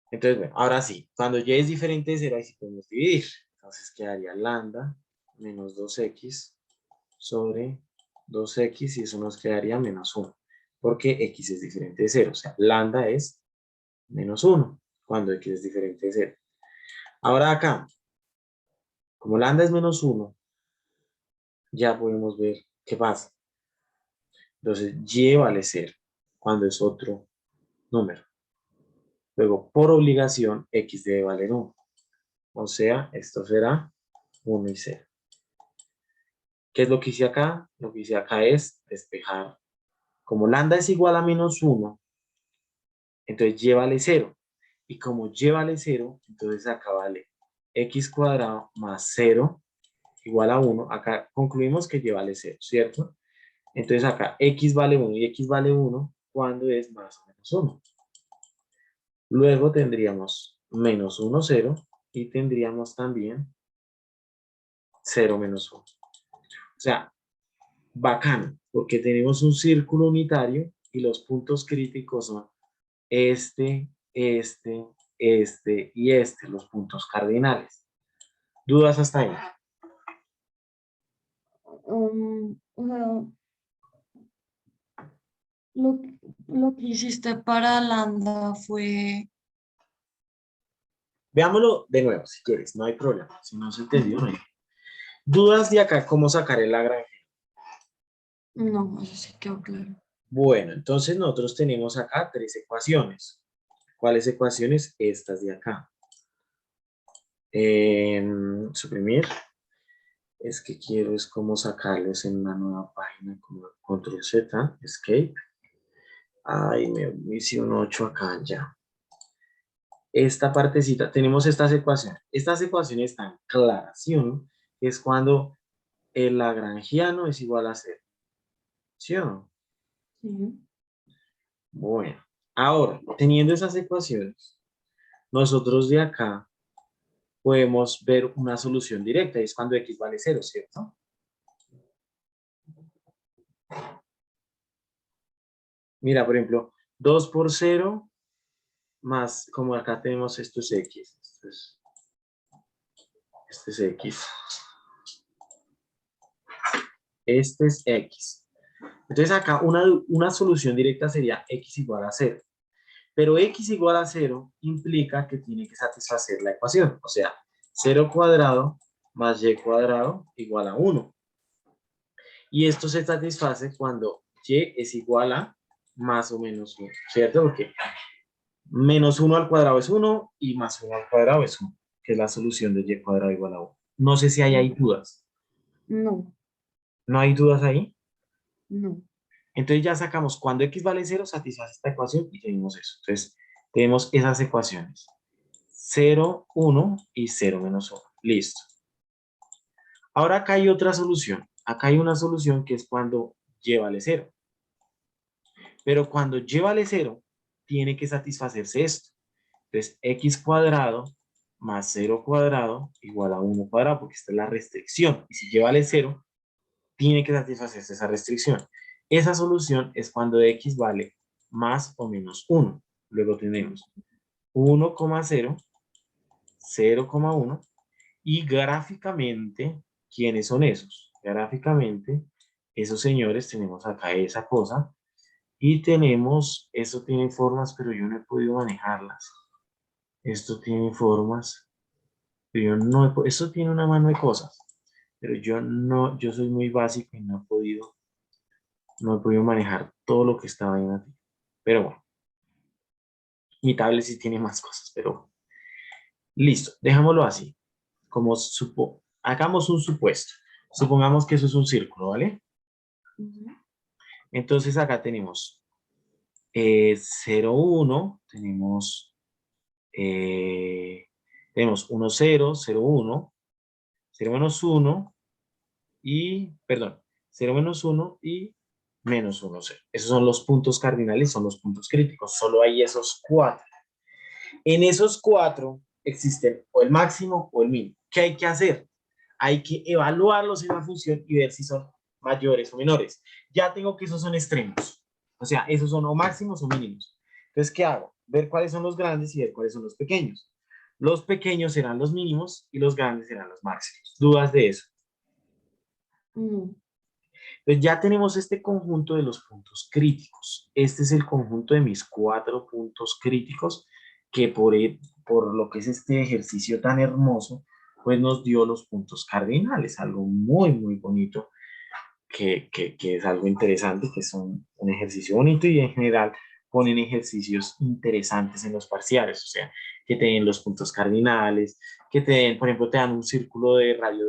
Entonces, bueno, ahora sí, cuando y es diferente de 0, ahí sí podemos dividir. Entonces quedaría lambda menos 2x sobre 2x y eso nos quedaría menos 1. Porque x es diferente de 0. O sea, lambda es menos 1 cuando x es diferente de 0. Ahora acá, como lambda es menos 1, ya podemos ver qué pasa. Entonces, y vale 0 cuando es otro número. Luego, por obligación, x debe valer 1. O sea, esto será 1 y 0. ¿Qué es lo que hice acá? Lo que hice acá es despejar. Como lambda es igual a menos 1, entonces y vale 0. Y como y vale 0, entonces acá vale x cuadrado más 0 igual a 1. Acá concluimos que y vale 0, ¿cierto? Entonces acá x vale 1 y x vale 1 cuando es más o menos 1. Luego tendríamos menos 1, 0 y tendríamos también 0 menos 1. O sea, bacano, porque tenemos un círculo unitario y los puntos críticos son este, y los puntos cardinales. ¿Dudas hasta ahí? O sea, lo, lo que hiciste para lambda fue... Veámoslo de nuevo, si quieres, no hay problema. Si no se entendió, no hay. ¿Dudas de acá cómo sacar el Lagrange? No, eso sí quedó claro. Bueno, entonces nosotros tenemos acá tres ecuaciones. ¿Cuáles ecuaciones? Estas de acá. Suprimir. Es que quiero es como sacarlos en una nueva página, como control Z, escape. Ay, me hice un 8 acá ya. Esta partecita, tenemos estas ecuaciones. Estas ecuaciones están claras, ¿sí o no? Es cuando el lagrangiano es igual a 0, ¿sí o no? Sí. Bueno, ahora, teniendo esas ecuaciones, nosotros de acá podemos ver una solución directa, y es cuando x vale 0, ¿cierto? Mira, por ejemplo, 2 por 0 más, como acá tenemos esto es x, este es x, este es x. Entonces acá una solución directa sería x igual a 0. Pero x igual a 0 implica que tiene que satisfacer la ecuación. O sea, 0 cuadrado más y cuadrado igual a 1. Y esto se satisface cuando y es igual a más o menos 1, ¿cierto? Porque menos 1 al cuadrado es 1 y más 1 al cuadrado es 1. que es la solución de y cuadrado igual a 1. No sé si hay dudas. No, ¿No hay dudas ahí? no. Entonces ya sacamos cuando x vale 0, satisface esta ecuación y tenemos eso. Entonces tenemos esas ecuaciones. 0, 1 y 0 menos 1. Listo. Ahora acá hay otra solución. Acá hay una solución que es cuando y vale 0. Pero cuando y vale 0, tiene que satisfacerse esto. Entonces, x cuadrado más 0 cuadrado igual a 1 cuadrado, porque esta es la restricción. Y si y vale 0, tiene que satisfacerse esa restricción. Esa solución es cuando x vale más o menos 1. Luego tenemos 1,0, 0,1 y gráficamente, ¿quiénes son esos? Gráficamente, esos señores, tenemos acá esa cosa y tenemos, esto tiene formas, pero yo no he podido manejarlas. Esto tiene formas, pero yo no he, esto tiene una mano de cosas, pero yo no, yo soy muy básico y no he podido manejar todo lo que estaba en aquí. Pero bueno, mi tablet sí tiene más cosas, pero bueno. Listo, dejámoslo así. Como hagamos un supuesto. Supongamos que eso es un círculo, ¿vale? Ujú. Entonces acá tenemos 0, 1, tenemos 1, 0, 0, 1, 0 menos 1 y, perdón, 0 menos 1 y menos 1, 0. Esos son los puntos cardinales, son los puntos críticos. Solo hay esos 4. En esos 4 existen o el máximo o el mínimo. ¿Qué hay que hacer? Hay que evaluarlos en la función y ver si son mayores o menores. Ya tengo que esos son extremos. O sea, esos son o máximos o mínimos. Entonces, ¿qué hago? Ver cuáles son los grandes y ver cuáles son los pequeños. Los pequeños serán los mínimos y los grandes serán los máximos. ¿Dudas de eso? No. Entonces ya tenemos este conjunto de los puntos críticos. Este es el conjunto de mis 4 puntos críticos que por lo que es este ejercicio tan hermoso, pues nos dio los puntos cardinales, algo muy, muy bonito, que es algo interesante, que es un ejercicio bonito y en general ponen ejercicios interesantes en los parciales, o sea, que te den los puntos cardinales, que te den, por ejemplo, te dan un círculo de radio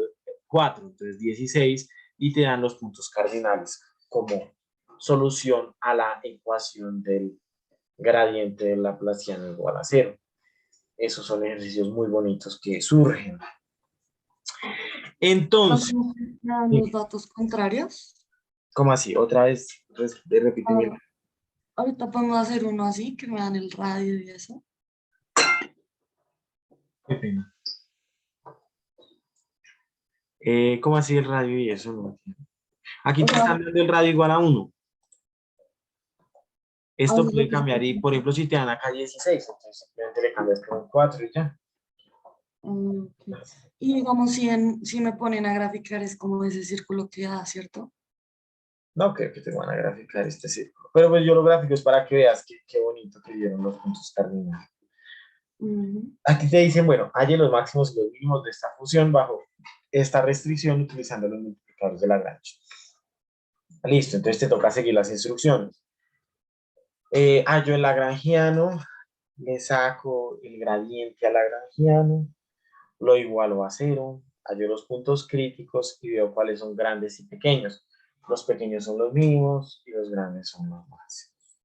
4, entonces 16, y te dan los puntos cardinales como solución a la ecuación del gradiente del laplaciano igual a 0. Esos son ejercicios muy bonitos que surgen. ¿No Entonces, dan los datos contrarios? ¿cómo así? Otra vez, repíteme. Ah, ahorita podemos hacer uno así, que me dan el radio y eso. Qué pena. ¿Cómo así el radio y eso? No entiendo. Aquí O te sea, están dando el radio igual a 1. Esto haces lo puede que yo cambiar y, por ejemplo, si te dan acá 16, entonces simplemente le cambias por un 4 y ya. Ok. Y digamos, si me ponen a graficar, es como ese círculo que da, ¿cierto? No creo que te van a graficar este círculo. Pero pues yo lo gráfico es para que veas qué bonito que dieron los puntos cardinales. Ujú. Aquí te dicen, bueno, halle los máximos y los mínimos de esta función bajo esta restricción utilizando los multiplicadores de Lagrange. Listo, entonces te toca seguir las instrucciones. Hallo el lagrangiano, le saco el gradiente al lagrangiano, lo igualo a 0, hallo los puntos críticos y veo cuáles son grandes y pequeños. Los pequeños son los mínimos y los grandes son los máximos.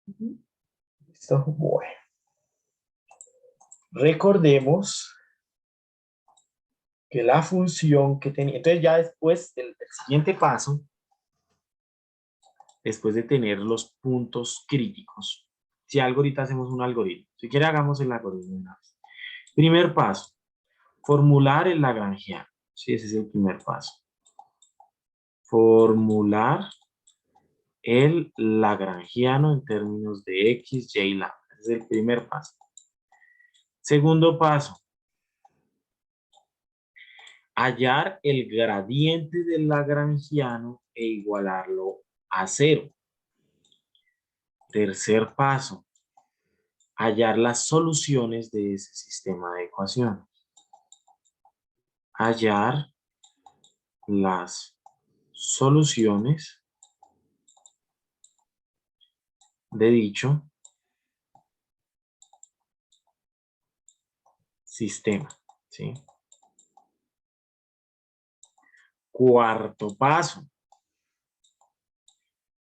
Ujú. ¿Listo? Bueno. Recordemos que la función que tenía... Entonces ya después, el siguiente paso, después de tener los puntos críticos, si algo ahorita hacemos un algoritmo, si quiere hagamos el algoritmo una vez. Primer paso, formular el lagrangiano. Sí, ese es el primer paso. Formular el lagrangiano en términos de x, y, lambda. Ese es el primer paso. Segundo paso, hallar el gradiente del lagrangiano e igualarlo a 0. Tercer paso, hallar las soluciones de ese sistema de ecuaciones. Hallar las soluciones de dicho sistema, ¿sí? Cuarto paso.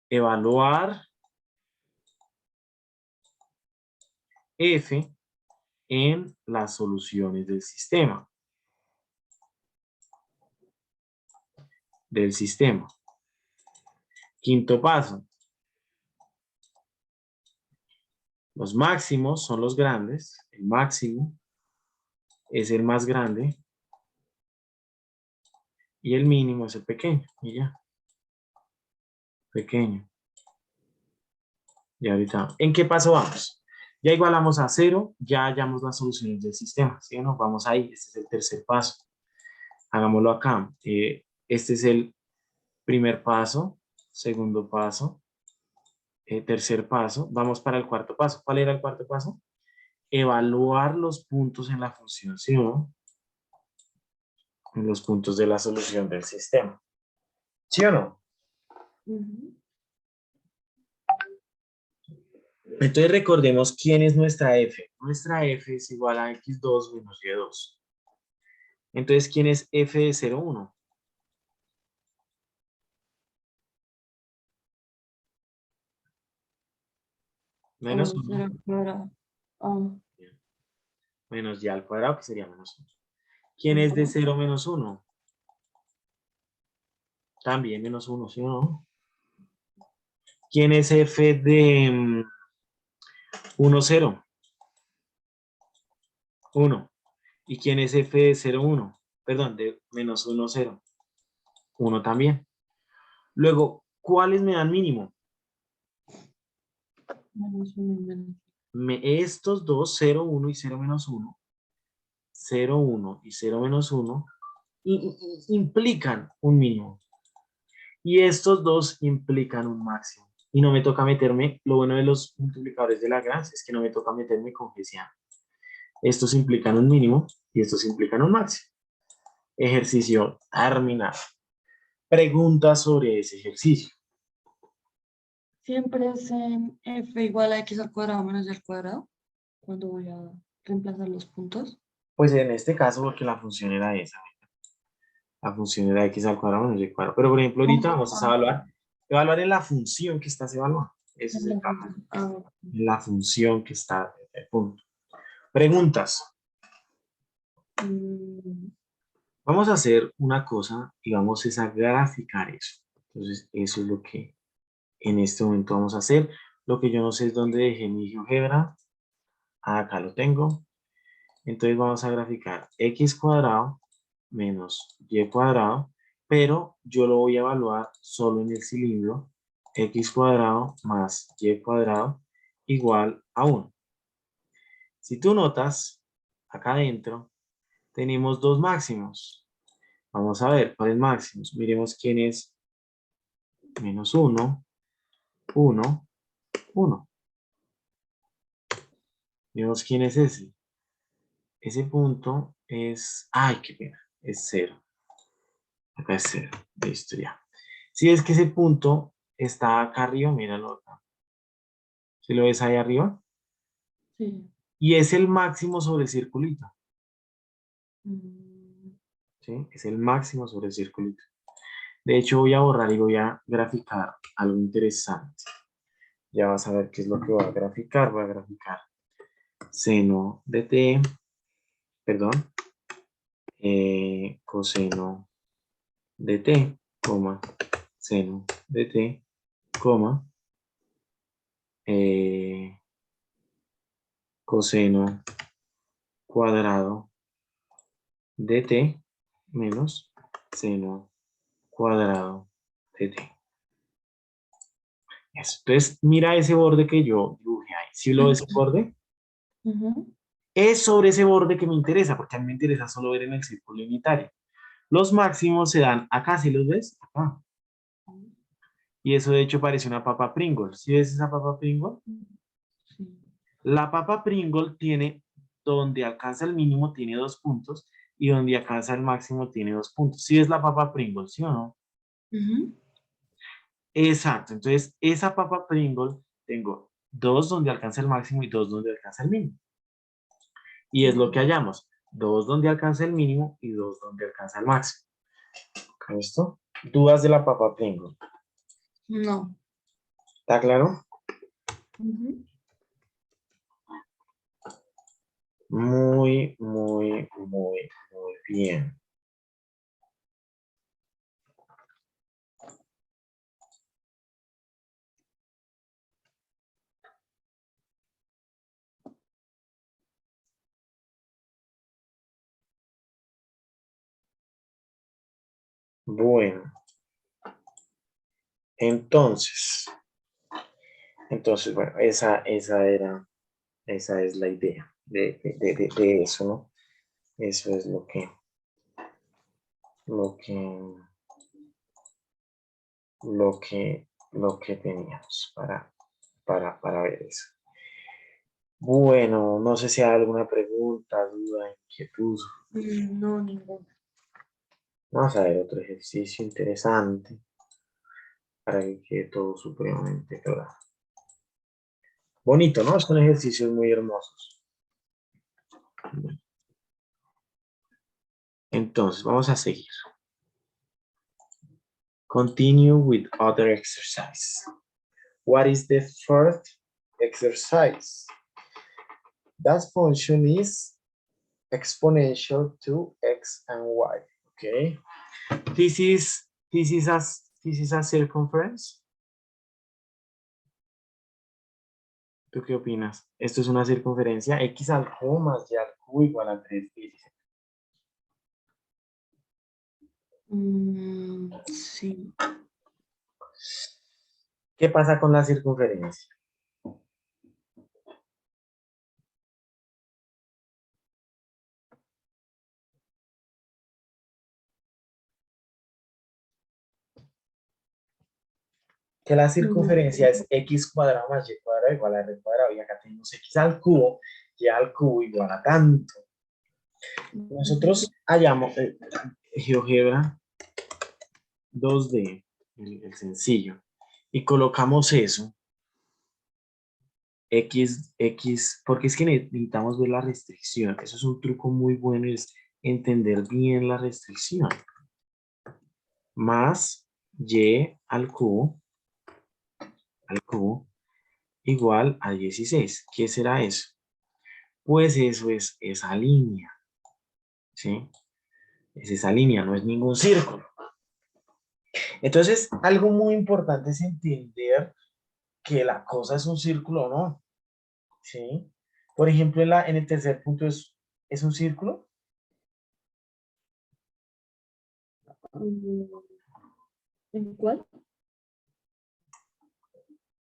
Evaluar F en las soluciones del sistema. Quinto paso. Los máximos son los grandes. El máximo es el más grande. Y el mínimo es el pequeño. Y ya. Pequeño. Y ahorita, ¿en qué paso vamos? Ya igualamos a 0, ya hallamos las soluciones del sistema. ¿Sí o no? Vamos ahí. Este es el tercer paso. Hagámoslo acá. Este es el primer paso. Segundo paso. Tercer paso. Vamos para el cuarto paso. ¿Cuál era el cuarto paso? Evaluar los puntos en la función, ¿sí o no? En los puntos de la solución del sistema. ¿Sí o no? Entonces recordemos quién es nuestra f. Nuestra f es igual a x2 menos y2. Entonces, ¿quién es f de 0, 1? Menos 1. 0 cuadrado. Ah, Menos y al cuadrado, que sería menos 1. ¿Quién es de 0 menos 1? También menos 1, ¿sí o no? ¿Quién es f de 1, 0? 1. ¿Y quién es f de 0, 1? Perdón, de menos 1, 0. 1 también. Luego, ¿cuáles me dan mínimo? menos 1 y menos. Estos dos, 0, 1 y 0 menos 1, 0, 1 y 0 menos 1, implican un mínimo. Y estos dos implican un máximo. Y no me toca meterme, lo bueno de los multiplicadores de Lagrange es que no me toca meterme con Hessian. Estos implican un mínimo y estos implican un máximo. Ejercicio terminado. Preguntas sobre ese ejercicio. Siempre es f igual a x al cuadrado menos y al cuadrado cuando voy a reemplazar los puntos. Pues en este caso, porque la función era esa. La función era x al cuadrado menos y al cuadrado. Pero por ejemplo, ahorita vamos a evaluar en la función que estás evaluando. Ese es el cambio. En la función que está en el punto. Preguntas. Vamos a hacer una cosa y vamos a graficar eso. Entonces, eso es lo que en este momento vamos a hacer. Lo que yo no sé es dónde dejé mi GeoGebra. Acá lo tengo. Entonces vamos a graficar x cuadrado menos y cuadrado, pero yo lo voy a evaluar solo en el cilindro. X cuadrado más y cuadrado igual a 1. Si tú notas, acá adentro tenemos dos máximos. Vamos a ver cuáles máximos. Miremos quién es menos 1, 1, 1. Miremos quién es ese. Ese punto es, ay, qué pena, es 0. Acá es 0. Listo, ya. Si es que ese punto está acá arriba, míralo acá. ¿Sí lo ves ahí arriba? Sí. Y es el máximo sobre el circulito. ¿Sí? Es el máximo sobre el circulito. De hecho, voy a borrar y voy a graficar algo interesante. Ya vas a ver qué es lo que voy a graficar. Voy a graficar seno de t, perdón, coseno de t, coma, seno de t, coma, coseno cuadrado de t menos seno cuadrado de t. Eso. Entonces, mira ese borde que yo dibujé ahí. ¿Sí lo ves el borde? Es sobre ese borde que me interesa, porque a mí me interesa solo ver en el círculo unitario. Los máximos se dan acá, ¿sí los ves? Acá. Y eso de hecho parece una papa Pringles. ¿Sí ves esa papa Pringles? Sí. La papa Pringles tiene, donde alcanza el mínimo tiene 2 puntos y donde alcanza el máximo tiene 2 puntos. ¿Sí es la papa Pringles, sí o no? Exacto. Entonces, esa papa Pringles tengo 2 donde alcanza el máximo y 2 donde alcanza el mínimo. Y es lo que hallamos. 2 donde alcanza el mínimo y 2 donde alcanza el máximo. ¿Listo? Dudas de la papa Pringles. No. ¿Está claro? Ujú. Muy, muy, muy, muy bien. Bueno, entonces, bueno, esa es la idea de eso, ¿no? Eso es lo que, lo que teníamos para ver eso. Bueno, no sé si hay alguna pregunta, duda, inquietud. No, ninguna. Vamos a ver otro ejercicio interesante para que quede todo supremamente claro. Bonito, ¿no? Son ejercicios muy hermosos. Entonces, vamos a seguir. Continue with other exercise. What is the first exercise? That function is exponential to x and y. Okay. This is a circumference. ¿Tú qué opinas? Esto es una circunferencia x al cubo más y al cubo igual a 3. Sí. ¿Qué pasa con la circunferencia? Que la circunferencia es x cuadrado más y cuadrado igual a r cuadrado. Y acá tenemos x al cubo y al cubo igual a tanto. Nosotros hallamos GeoGebra 2D, el sencillo, y colocamos eso, x, porque es que necesitamos ver la restricción. Eso es un truco muy bueno, es entender bien la restricción. Más y al cubo igual a 16. ¿Qué será eso? Pues eso es esa línea, ¿sí? Es esa línea, no es ningún círculo. Entonces, algo muy importante es entender que la cosa es un círculo o no, ¿sí? Por ejemplo, en el tercer punto es un círculo. Mm, ¿En cuál?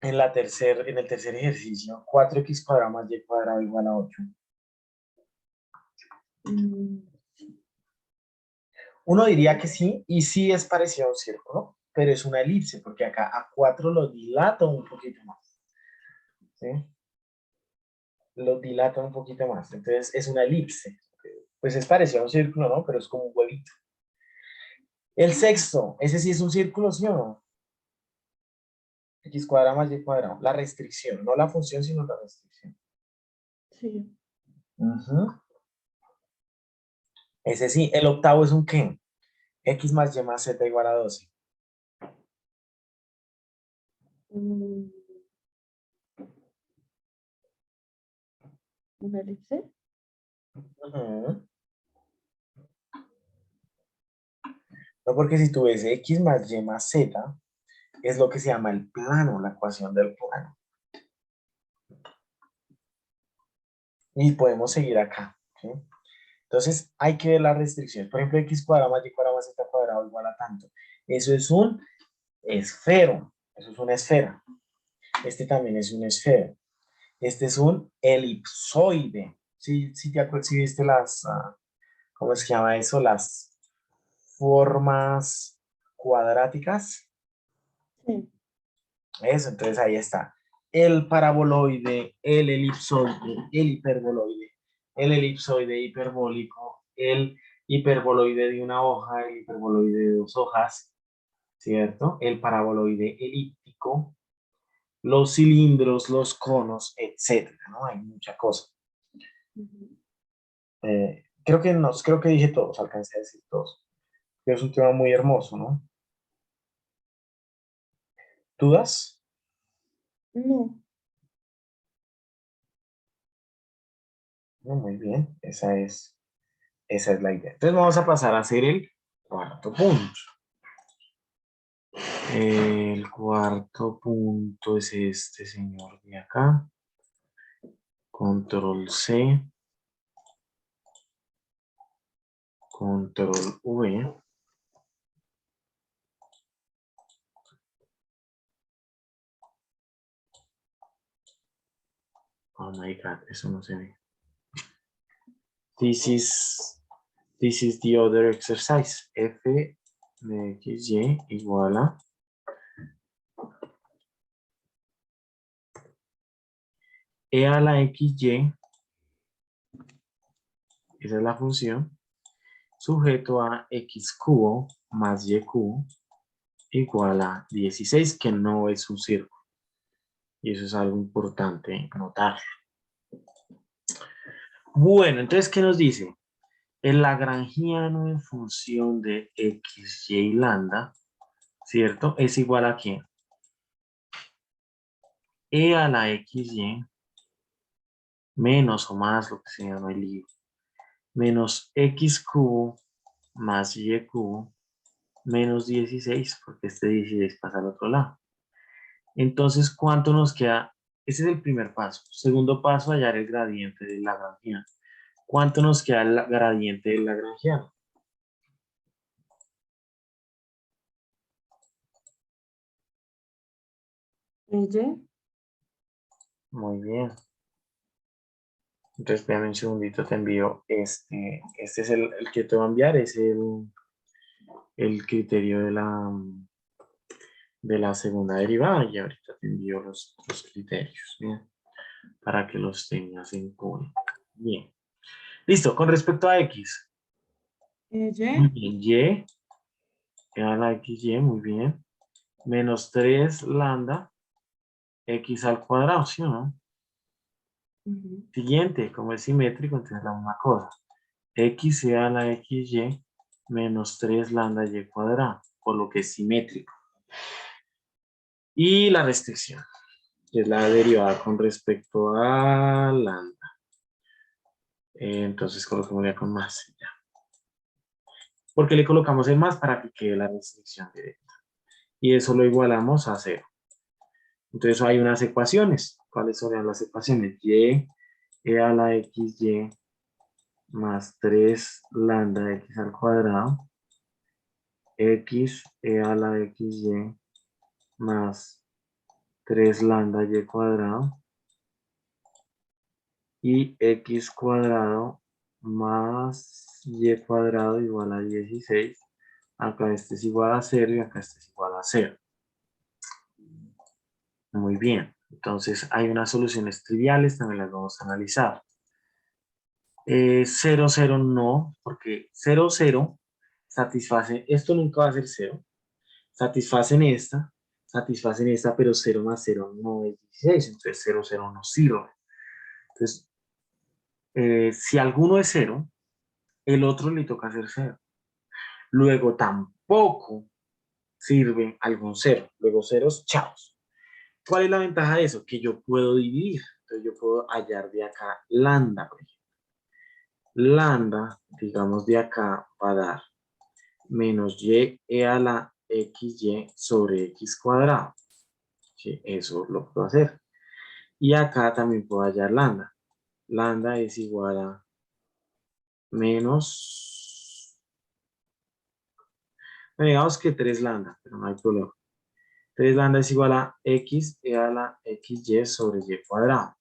En el tercer ejercicio, 4x cuadrado más y cuadrado igual a 8. Mm, Uno diría que sí, y sí es parecido a un círculo, pero es una elipse, porque acá a 4 lo dilato un poquito más, ¿sí? Lo dilato un poquito más, entonces es una elipse. Pues es parecido a un círculo, ¿no? Pero es como un huevito. El sexto, ese sí es un círculo, ¿sí o no? X cuadrado más y cuadrado. La restricción, no la función, sino la restricción. sí. Ujú. Ese sí, el octavo es un qué. X más Y más Z igual a 12. Mm, ¿Una elipse? Ujú. No, porque si tú ves X más Y más Z, es lo que se llama el plano, la ecuación del plano. Y podemos seguir acá, ¿sí? Entonces, hay que ver las restricciones. Por ejemplo, X cuadrado más Y cuadrado más Z cuadrado igual a tanto. Eso es un esfero. Eso es una esfera. Este también es un esfero. Este es un elipsoide. Sí te acuerdas, si viste ¿cómo se llama eso? Las formas cuadráticas. Sí. Eso, entonces ahí está. El paraboloide, el elipsoide, el hiperboloide, el elipsoide hiperbólico, el hiperboloide de una hoja, el hiperboloide de dos hojas, ¿cierto? El paraboloide elíptico, los cilindros, los conos, etcétera, ¿no? Hay mucha cosa. Ujú. Creo que no, creo que dije todos, alcancé a decir todos. Pero es un tema muy hermoso, ¿no? ¿Dudas? No. No, muy bien, esa es la idea. Entonces vamos a pasar a hacer el cuarto punto. El cuarto punto es este señor de acá. Control C. Control V. Oh my God, eso no se ve. This is the other exercise. F de XY igual a E a la XY. Esa es la función. Sujeto a X cubo más Y cubo igual a 16, que no es un círculo. Y eso es algo importante notar. Bueno, entonces, ¿qué nos dice? El lagrangiano en función de X, Y y lambda, ¿cierto? Es igual a ¿qué? E a la XY menos o más, lo que sea, no hay lío, menos X cubo más Y cubo menos 16, porque este 16 pasa al otro lado. Entonces, ¿cuánto nos queda? Ese es el primer paso. Segundo paso, hallar el gradiente del lagrangiano. ¿Cuánto nos queda el gradiente del lagrangiano? ¿Y? Muy bien. Entonces, espérame un segundito, te envío este es el que te voy a enviar, es el criterio de la segunda derivada, y ahorita te envío los criterios, ¿bien? Para que los tengas en cuenta. Bien. Listo, con respecto a X. Muy ¿Y? bien, Y a la XY, muy bien. Menos 3 lambda X al cuadrado, ¿sí o no? Ujú. Siguiente, como es simétrico, entonces la misma cosa. X a la XY menos 3 lambda Y cuadrado, por lo que es simétrico. Y la restricción, que es la derivada con respecto a lambda. Entonces coloquémosle con más. Ya. ¿Por qué le colocamos el más? Para que quede la restricción directa. Y eso lo igualamos a 0. Entonces hay unas ecuaciones. ¿Cuáles serían las ecuaciones? E a la XY más 3 lambda X al cuadrado. X a la XY más 3 lambda Y cuadrado. Y X cuadrado más Y cuadrado igual a 16. Acá este es igual a 0 y acá este es igual a 0. Muy bien. Entonces hay unas soluciones triviales, también las vamos a analizar. 0, 0 no, porque 0, 0 satisface, esto nunca va a ser 0. Satisfacen esta, pero 0 más 0 no es 16, entonces 0, 0 no sirve. Entonces, si alguno es 0, el otro le toca hacer 0. Luego tampoco sirve algún 0. Luego ceros, chaos. ¿Cuál es la ventaja de eso? Que yo puedo dividir. Entonces yo puedo hallar de acá lambda, por ejemplo. Lambda, digamos de acá, va a dar menos y a la xy sobre x cuadrado. Sí, eso lo puedo hacer. Y acá también puedo hallar lambda. Lambda es igual a menos, digamos que 3 lambda, pero no hay problema. 3 lambda es igual a x a la xy sobre y cuadrado.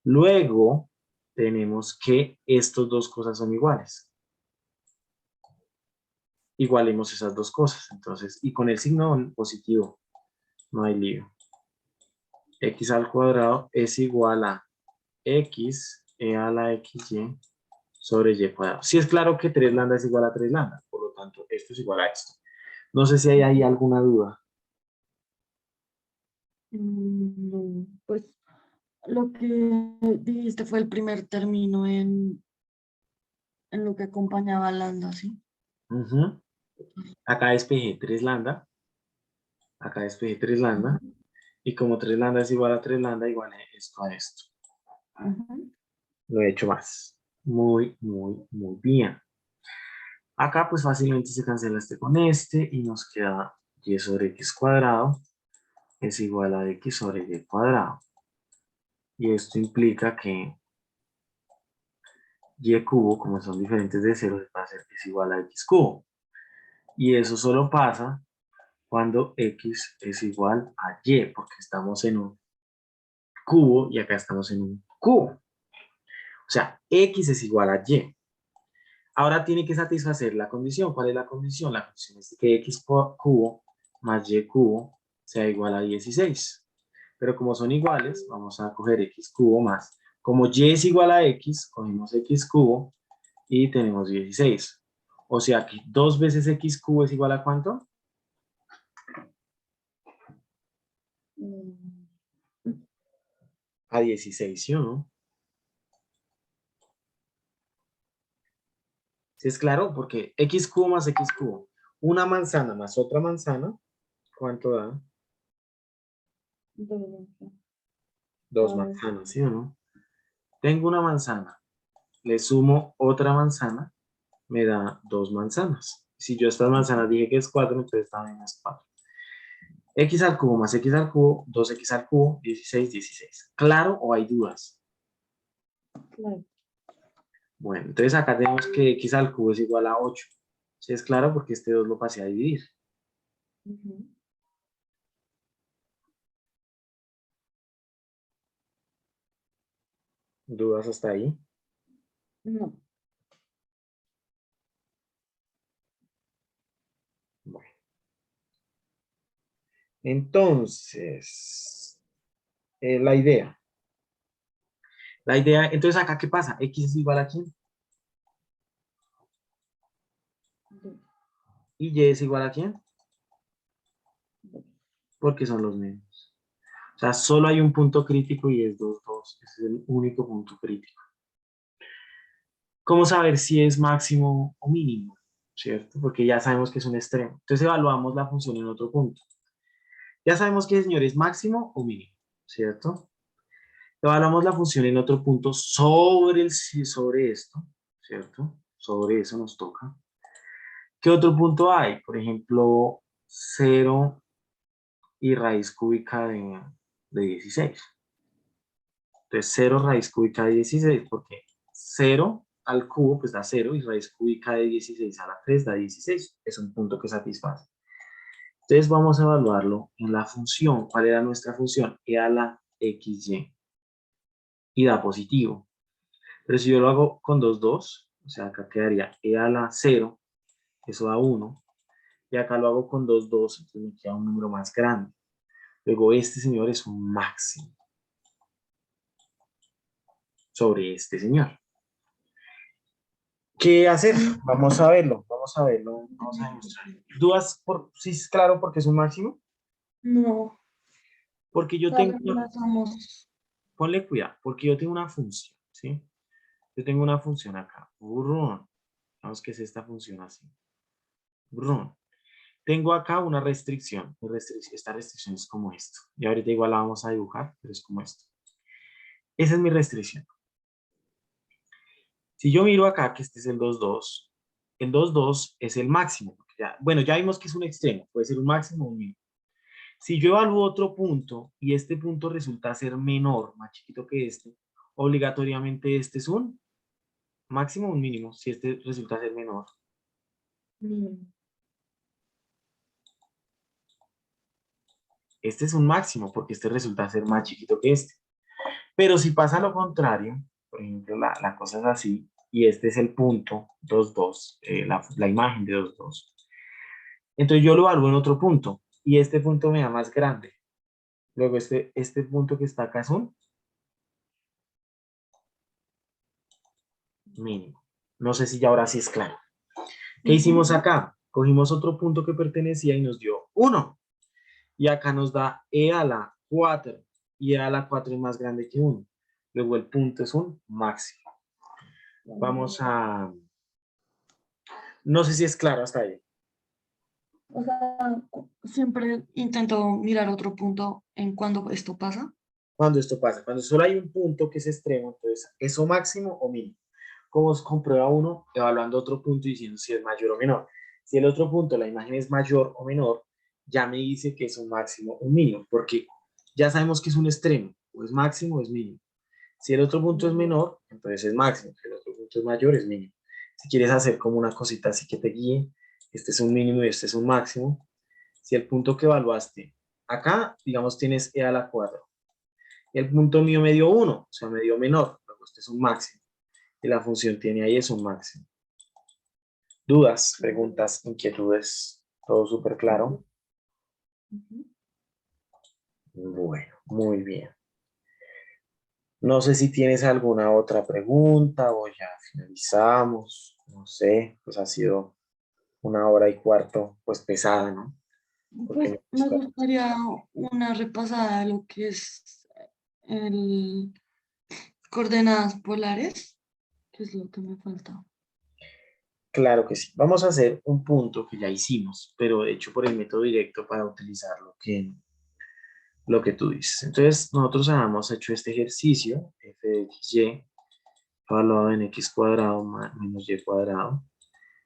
Luego tenemos que estas dos cosas son iguales. Igualemos esas dos cosas. Entonces, y con el signo positivo, no hay lío. X al cuadrado es igual a x a la xy sobre y cuadrado. Si es claro que 3 lambda es igual a 3 lambda, por lo tanto, esto es igual a esto. No sé si hay ahí alguna duda. No, pues lo que dijiste fue el primer término en en lo que acompañaba a lambda, ¿sí? Ujú. Acá despejé 3 lambda. Acá despejé 3 lambda. Y como 3 lambda es igual a 3 lambda, igual a esto a esto. Ujú. Lo he hecho más. Muy, muy, muy bien. Acá pues fácilmente se cancela este con este y nos queda y sobre x cuadrado es igual a x sobre y cuadrado. Y esto implica que y cubo, como son diferentes de cero, va a ser que es igual a x cubo. Y eso solo pasa cuando x es igual a y, porque estamos en un cubo y acá estamos en un cubo. O sea, x es igual a y. Ahora tiene que satisfacer la condición. ¿Cuál es la condición? La condición es que x cubo más y cubo sea igual a 16. Pero como son iguales, vamos a coger x cubo más. Como y es igual a x, cogemos x cubo y tenemos 16. O sea que 2 veces x cubo es igual a ¿cuánto? Mm, A 16, ¿sí o no? ¿Sí es claro? Porque x cubo más x cubo. Una manzana más otra manzana, ¿cuánto da? dos, Dos a ver, manzanas, ¿sí o no? Tengo una manzana, le sumo otra manzana, me da 2 manzanas. Si yo estas manzanas dije que es 4, entonces también es 4. X al cubo más x al cubo, 2x al cubo, 16, 16. ¿Claro o hay dudas? claro. Bueno, entonces acá tenemos que x al cubo es igual a 8. ¿Sí es claro? Porque este 2 lo pasé a dividir. Ujú. ¿Dudas hasta ahí? No. Bueno, entonces, la idea. La idea, entonces acá, ¿qué pasa? X es igual a ¿quién? Dos, Y Y es igual a ¿quién? dos. Porque son los mismos. O sea, solo hay un punto crítico y es 2, 2. Ese es el único punto crítico. ¿Cómo saber si es máximo o mínimo? ¿Cierto? Porque ya sabemos que es un extremo. Entonces evaluamos la función en otro punto. Ya sabemos que el señor es máximo o mínimo, ¿cierto? Evaluamos la función en otro punto sobre esto, ¿cierto? Sobre eso nos toca. ¿Qué otro punto hay? Por ejemplo, 0 y raíz cúbica de 16. Entonces, 0 raíz cúbica de 16, porque 0 al cubo pues da 0 y raíz cúbica de 16 a la 3 da 16. Es un punto que satisface. Entonces, vamos a evaluarlo en la función. ¿Cuál era nuestra función? E a la xy. Y da positivo. Pero si yo lo hago con 2, 2, o sea, acá quedaría e a la 0, eso da 1. Y acá lo hago con 2, 2, entonces me queda un número más grande. Luego, este señor es un máximo sobre este señor. ¿Qué hacer? Vamos a verlo, vamos a verlo, vamos a demostrar. ¿Dudas por si es claro porque es un máximo? No, Porque yo tengo dale, una, empezamos. ponle cuidado, porque yo tengo una función, ¿sí? Yo tengo una función acá, burrón. Vamos que es esta función así, burrón. Tengo acá una restricción, esta restricción es como esto. Y ahorita igual la vamos a dibujar, pero es como esto. Esa es mi restricción. Si yo miro acá que este es el 2, 2, el 2, 2 es el máximo. Ya, bueno, ya vimos que es un extremo, puede ser un máximo o un mínimo. Si yo evalúo otro punto y este punto resulta ser menor, más chiquito que este, obligatoriamente este es un máximo o un mínimo, si este resulta ser menor. Mínimo. Este es un máximo porque este resulta ser más chiquito que este. Pero si pasa lo contrario, por ejemplo, la cosa es así, y este es el punto 2, 2, la imagen de 2, 2. Entonces yo lo evalúo en otro punto y este punto me da más grande. Luego este punto que está acá es un mínimo. No sé si ya ahora sí es claro. ¿Qué hicimos Ujú. acá? Cogimos otro punto que pertenecía y nos dio 1. Y acá nos da e a la 4. Y e a la 4 es más grande que 1. Luego el punto es un máximo. Vamos a No sé si es claro hasta ahí. O sea, siempre intento mirar otro punto en cuando esto pasa. Cuando esto pasa, cuando solo hay un punto que es extremo, entonces, ¿eso máximo o mínimo? ¿Cómo se comprueba uno? Evaluando otro punto y diciendo si es mayor o menor. Si el otro punto, la imagen es mayor o menor, ya me dice que es un máximo o un mínimo, porque ya sabemos que es un extremo, o es máximo o es mínimo. Si el otro punto es menor, entonces es máximo. Si el otro punto es mayor, es mínimo. Si quieres hacer como una cosita así que te guíe, este es un mínimo y este es un máximo. Si el punto que evaluaste acá, digamos, tienes e a la cuadrada. El punto mío me dio 1, o sea, me dio menor. Luego este es un máximo. Y la función tiene ahí es un máximo. Dudas, preguntas, inquietudes, todo súper claro. Ujú. Bueno, muy bien. No sé si tienes alguna otra pregunta o ya finalizamos. No sé, pues ha sido 1 hora y cuarto, pues pesada, ¿no? Porque Pues me me gusta. gustaría una repasada de lo que es el coordenadas polares, que es lo que me falta. Claro que sí. Vamos a hacer un punto que ya hicimos, pero hecho por el método directo para utilizar lo que tú dices. Entonces, nosotros habíamos hecho este ejercicio, f de xy, evaluado en x cuadrado menos y cuadrado,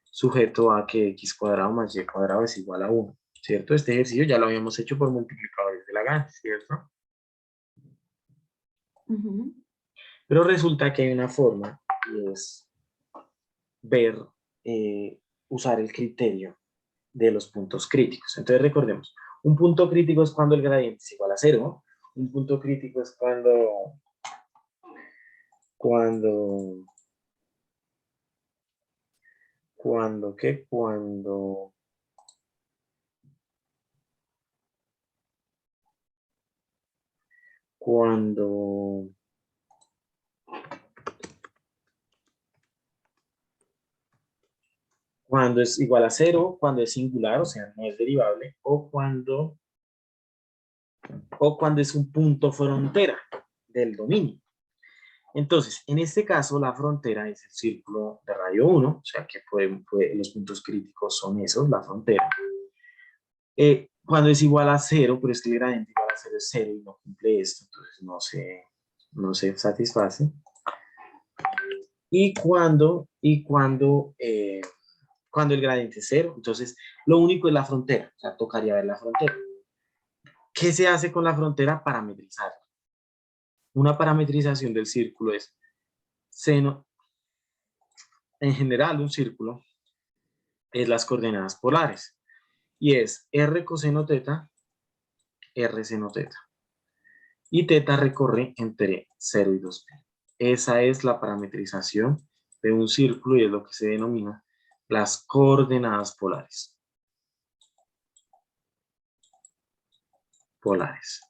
sujeto a que x cuadrado más y cuadrado es igual a 1, ¿cierto? Este ejercicio ya lo habíamos hecho por multiplicadores de Lagrange, ¿cierto? Ujú. Pero resulta que hay una forma y es ver, usar el criterio de los puntos críticos. Entonces recordemos, un punto crítico es cuando el gradiente es igual a 0, un punto crítico es cuando, ¿qué? Cuando, cuando es igual a 0, cuando es singular, o sea, no es derivable, o cuando es un punto frontera del dominio. Entonces, en este caso, la frontera es el círculo de radio 1, o sea que los puntos críticos son esos, la frontera. Cuando es igual a 0, pero es que el gradiente igual a 0 es 0 y no cumple esto, entonces no se satisface. Cuando el gradiente es 0, entonces lo único es la frontera, o sea, tocaría ver la frontera. ¿Qué se hace con la frontera? Parametrizar. Una parametrización del círculo es seno, en general un círculo es las coordenadas polares y es r coseno teta, r seno teta. Y teta recorre entre 0 y 2pi. Esa es la parametrización de un círculo y es lo que se denomina las coordenadas polares. Polares.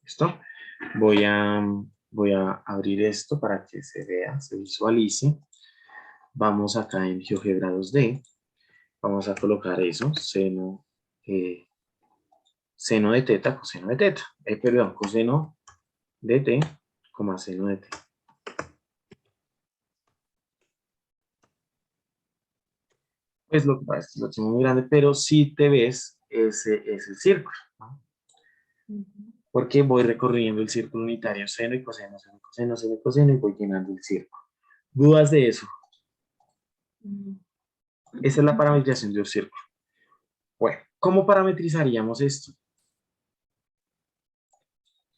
¿Listo? Voy a abrir esto para que se vea, se visualice. Vamos acá en GeoGebra 2D. Vamos a colocar eso, seno de teta, coseno de teta. Perdón, coseno de t, seno de t. Pues lo que pasa es que lo tengo muy grande, pero si te ves, ese es el círculo, ¿no? Ujú. Porque voy recorriendo el círculo unitario, seno y coseno, seno y coseno, seno y coseno, y voy llenando el círculo. ¿Dudas de eso? Mm. Esa es la parametrización de un círculo. Bueno, ¿cómo parametrizaríamos esto?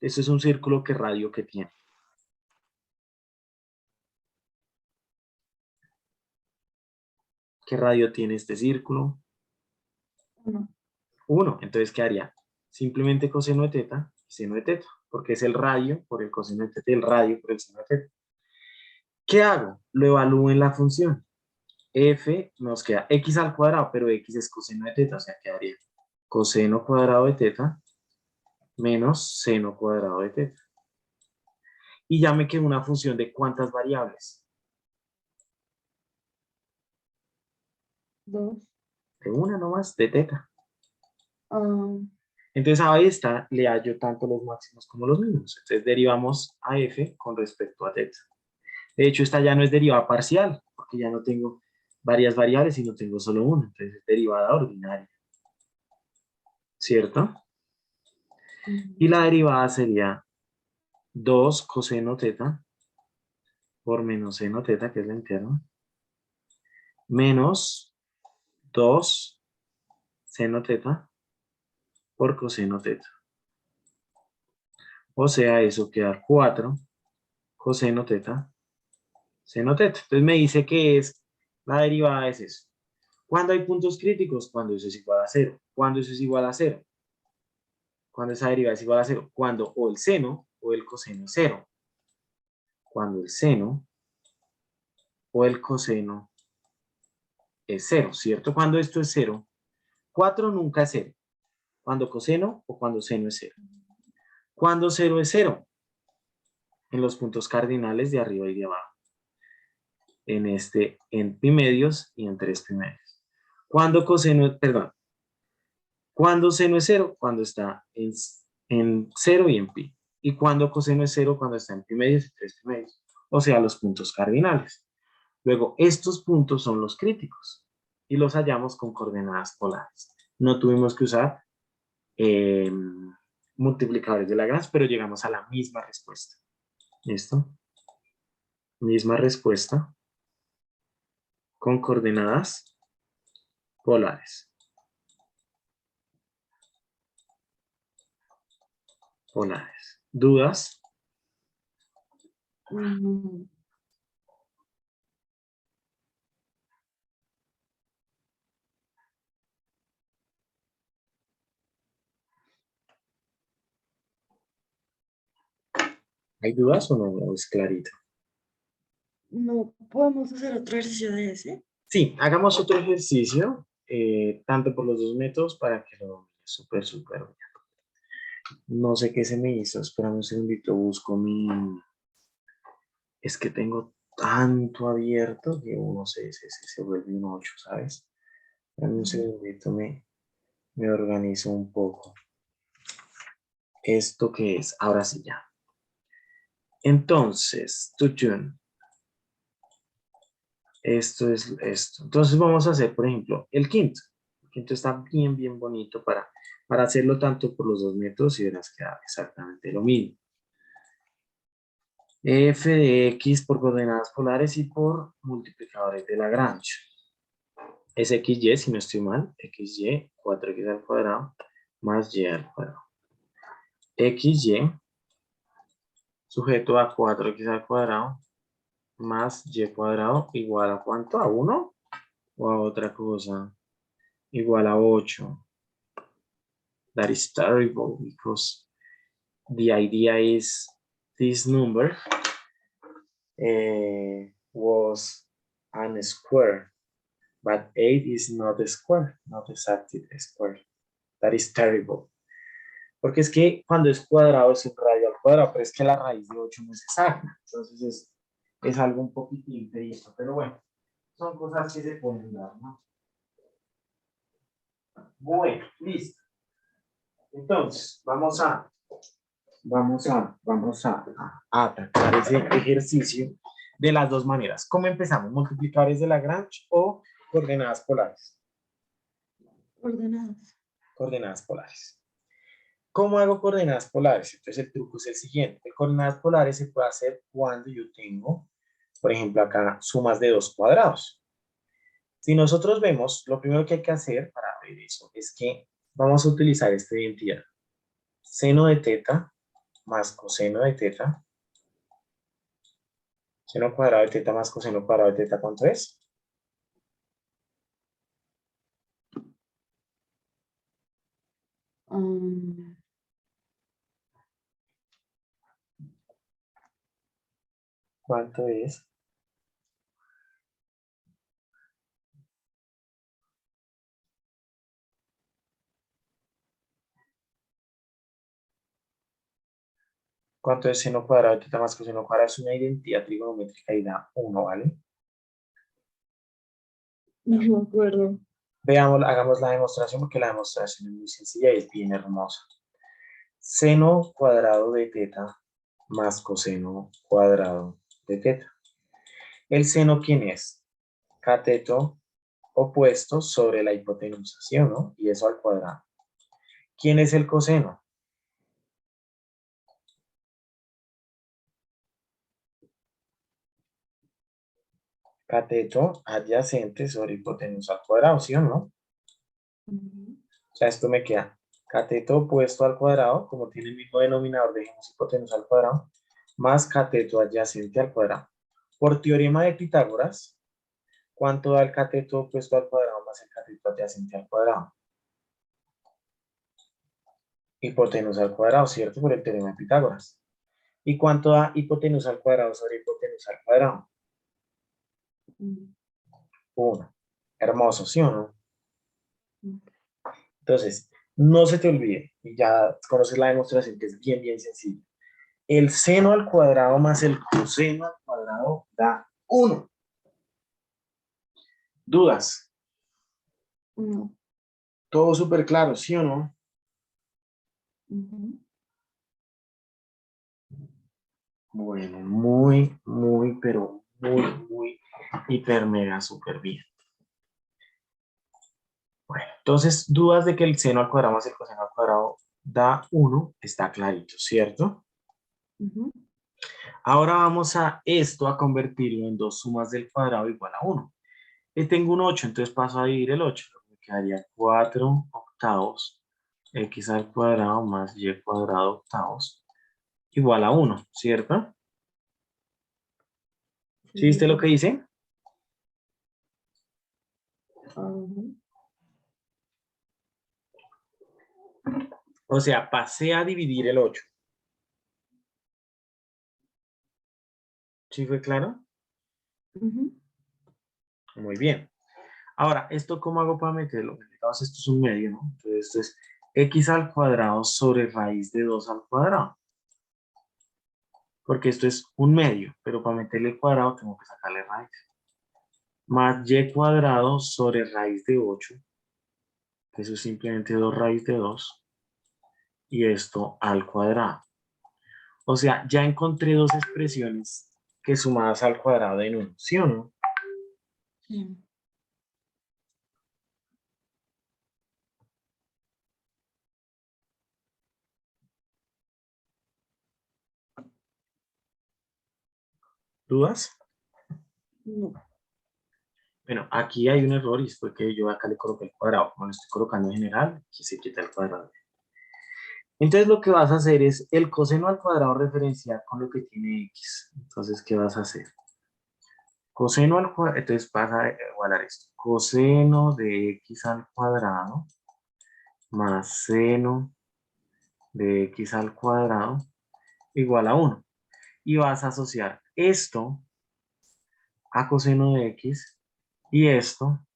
Esto es un círculo, ¿qué radio que tiene? ¿Qué radio tiene este círculo? Uno. 1. Entonces, ¿qué haría? Simplemente coseno de teta y seno de teta, porque es el radio por el coseno de teta y el radio por el seno de teta. ¿Qué hago? Lo evalúo en la función. F nos queda x al cuadrado, pero x es coseno de teta, o sea, quedaría coseno cuadrado de teta menos seno cuadrado de teta. Y ya me queda una función de ¿cuántas variables? Dos. De una nomás, de teta. Ah, Entonces a esta le hallo tanto los máximos como los mínimos. Entonces derivamos a f con respecto a teta. De hecho, esta ya no es derivada parcial, porque ya no tengo varias variables y no tengo solo una, entonces es derivada ordinaria, ¿cierto? Y la derivada sería 2 coseno teta por menos seno teta, que es la interna, menos 2 seno teta por coseno teta. O sea, eso queda 4 coseno teta, seno teta. Entonces me dice que es, la derivada es eso. ¿Cuándo hay puntos críticos? Cuando eso es igual a 0. ¿Cuándo eso es igual a 0? Cuando esa derivada es igual a 0. Cuando o el seno o el coseno es 0. Cuando el seno o el coseno es 0, ¿cierto? Cuando esto es 0, 4 nunca es 0. Cuando coseno o cuando seno es 0. Cuando 0 es 0, en los puntos cardinales de arriba y de abajo. En pi medios y en 3 pi medios. Cuando coseno, perdón, cuando seno es 0, cuando está en 0 y en pi. Y cuando coseno es 0, cuando está en pi medios y 3 pi medios. O sea, los puntos cardinales. Luego, estos puntos son los críticos y los hallamos con coordenadas polares. No tuvimos que usar multiplicadores de Lagrange, pero llegamos a la misma respuesta. ¿Listo? Misma respuesta con coordenadas polares. Polares. ¿Dudas? Mm, ¿Hay dudas o no? ¿O es clarito? no podemos hacer otro ejercicio de ese. Sí, hagamos otro ejercicio, tanto por los dos métodos para que lo domine súper, súper bien. No sé qué se me hizo, espérame un segundito, busco mi... Es que tengo tanto abierto que uno se vuelve un 8, ¿sabes? Dame un segundito, me organizo un poco. ¿Esto qué es? Ahora sí ya. Entonces, Tuyun, esto es esto. Entonces vamos a hacer, por ejemplo, el quinto. El quinto está bien, bien bonito para hacerlo tanto por los dos métodos y verás que da exactamente lo mismo. F de X por coordenadas polares y por multiplicadores de Lagrange. Es XY, si no estoy mal, XY, 4X al cuadrado, más Y al cuadrado. XY, sujeto a 4X al cuadrado, más Y cuadrado, igual a ¿cuánto? ¿A 1? ¿O a otra cosa? Igual a 8. That is terrible because the idea is this number was a square, but 8 is not a square, not exactly a square. That is terrible. Porque es que cuando es cuadrado es un radio al cuadrado, pero es que la raíz de 8 no es exacta. Entonces es algo un poquitín triste, pero bueno, son cosas que se pueden dar, ¿no? Bueno, listo. Entonces, vamos a atacar ese ejercicio de las dos maneras. ¿Cómo empezamos? ¿Multiplicadores de Lagrange o coordenadas polares? Ordenadas. Coordenadas polares. ¿Cómo hago coordenadas polares? Entonces el truco es el siguiente. Coordenadas polares se puede hacer cuando yo tengo, por ejemplo, acá sumas de dos cuadrados. Si nosotros vemos, lo primero que hay que hacer para ver eso es que vamos a utilizar esta identidad. Seno de teta más coseno de teta. Seno cuadrado de teta más coseno cuadrado de teta, ¿cuánto es? Um, ¿Cuánto es? ¿Cuánto es seno cuadrado de teta más coseno cuadrado? Es una identidad trigonométrica y da 1, ¿vale? no me acuerdo. Veamos, hagamos la demostración porque la demostración es muy sencilla y es bien hermosa. Seno cuadrado de teta más coseno cuadrado de teta. ¿El seno quién es? cateto opuesto sobre la hipotenusa, ¿sí o no? Y eso al cuadrado. ¿Quién es el coseno? Cateto adyacente sobre hipotenusa al cuadrado, ¿sí o no? Ujú. O sea, esto me queda cateto opuesto al cuadrado, como tiene el mismo denominador, dejemos hipotenusa al cuadrado, más cateto adyacente al cuadrado. Por teorema de Pitágoras, ¿cuánto da el cateto opuesto al cuadrado más el cateto adyacente al cuadrado? Hipotenusa al cuadrado, ¿cierto? Por el teorema de Pitágoras. ¿Y cuánto da hipotenusa al cuadrado sobre hipotenusa al cuadrado? Mm, 1. Hermoso, ¿sí o no? mm, Entonces, no se te olvide, y ya conoces la demostración que es bien, bien sencilla. El seno al cuadrado más el coseno al cuadrado da 1. ¿Dudas? no, Todo súper claro, ¿sí o no? ujú. Bueno, muy, muy, pero muy, muy, hiper, mega, súper bien. Bueno, entonces, dudas de que el seno al cuadrado más el coseno al cuadrado da 1, está clarito, ¿cierto? Ujú. Ahora vamos a esto a convertirlo en dos sumas del cuadrado igual a 1. Y tengo un 8, entonces paso a dividir el 8. Me quedaría 4 octavos x al cuadrado más y cuadrado octavos igual a 1, ¿cierto? ¿Sí viste lo Sí. que hice? Ajá. O sea, pasé a dividir el 8. ¿Sí fue claro? Ujú. Muy bien. Ahora, ¿esto cómo hago para meterlo? Digamos, esto es un medio, ¿no? Entonces, esto es x al cuadrado sobre raíz de 2 al cuadrado. Porque esto es un medio, pero para meterle el cuadrado tengo que sacarle raíz. Más y cuadrado sobre raíz de 8, que eso es simplemente 2 raíz de 2, y esto al cuadrado. O sea, ya encontré dos expresiones que sumadas al cuadrado den 1, ¿sí o no? Sí. ¿Dudas? No. Bueno, aquí hay un error y fue que yo acá le coloqué el cuadrado. Como lo estoy colocando en general, aquí se quita el cuadrado. Entonces lo que vas a hacer es el coseno al cuadrado referenciar con lo que tiene x. Entonces, ¿qué vas a hacer? Coseno al cuadrado, entonces vas a igualar esto. Coseno de x al cuadrado más seno de x al cuadrado igual a 1. Y vas a asociar esto a coseno de x y esto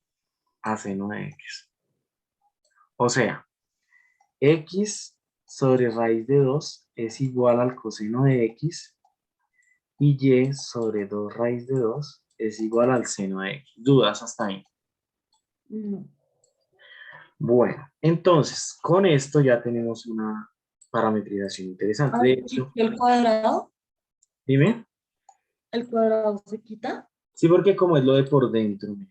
a seno de x. O sea, x sobre raíz de 2 es igual al coseno de x y y sobre 2 raíz de 2 es igual al seno de x. ¿Dudas hasta ahí? No. Bueno, entonces con esto ya tenemos una parametrización interesante. Ah, De ¿y hecho, el dime. cuadrado se quita? Sí, porque como es lo de por dentro, mira,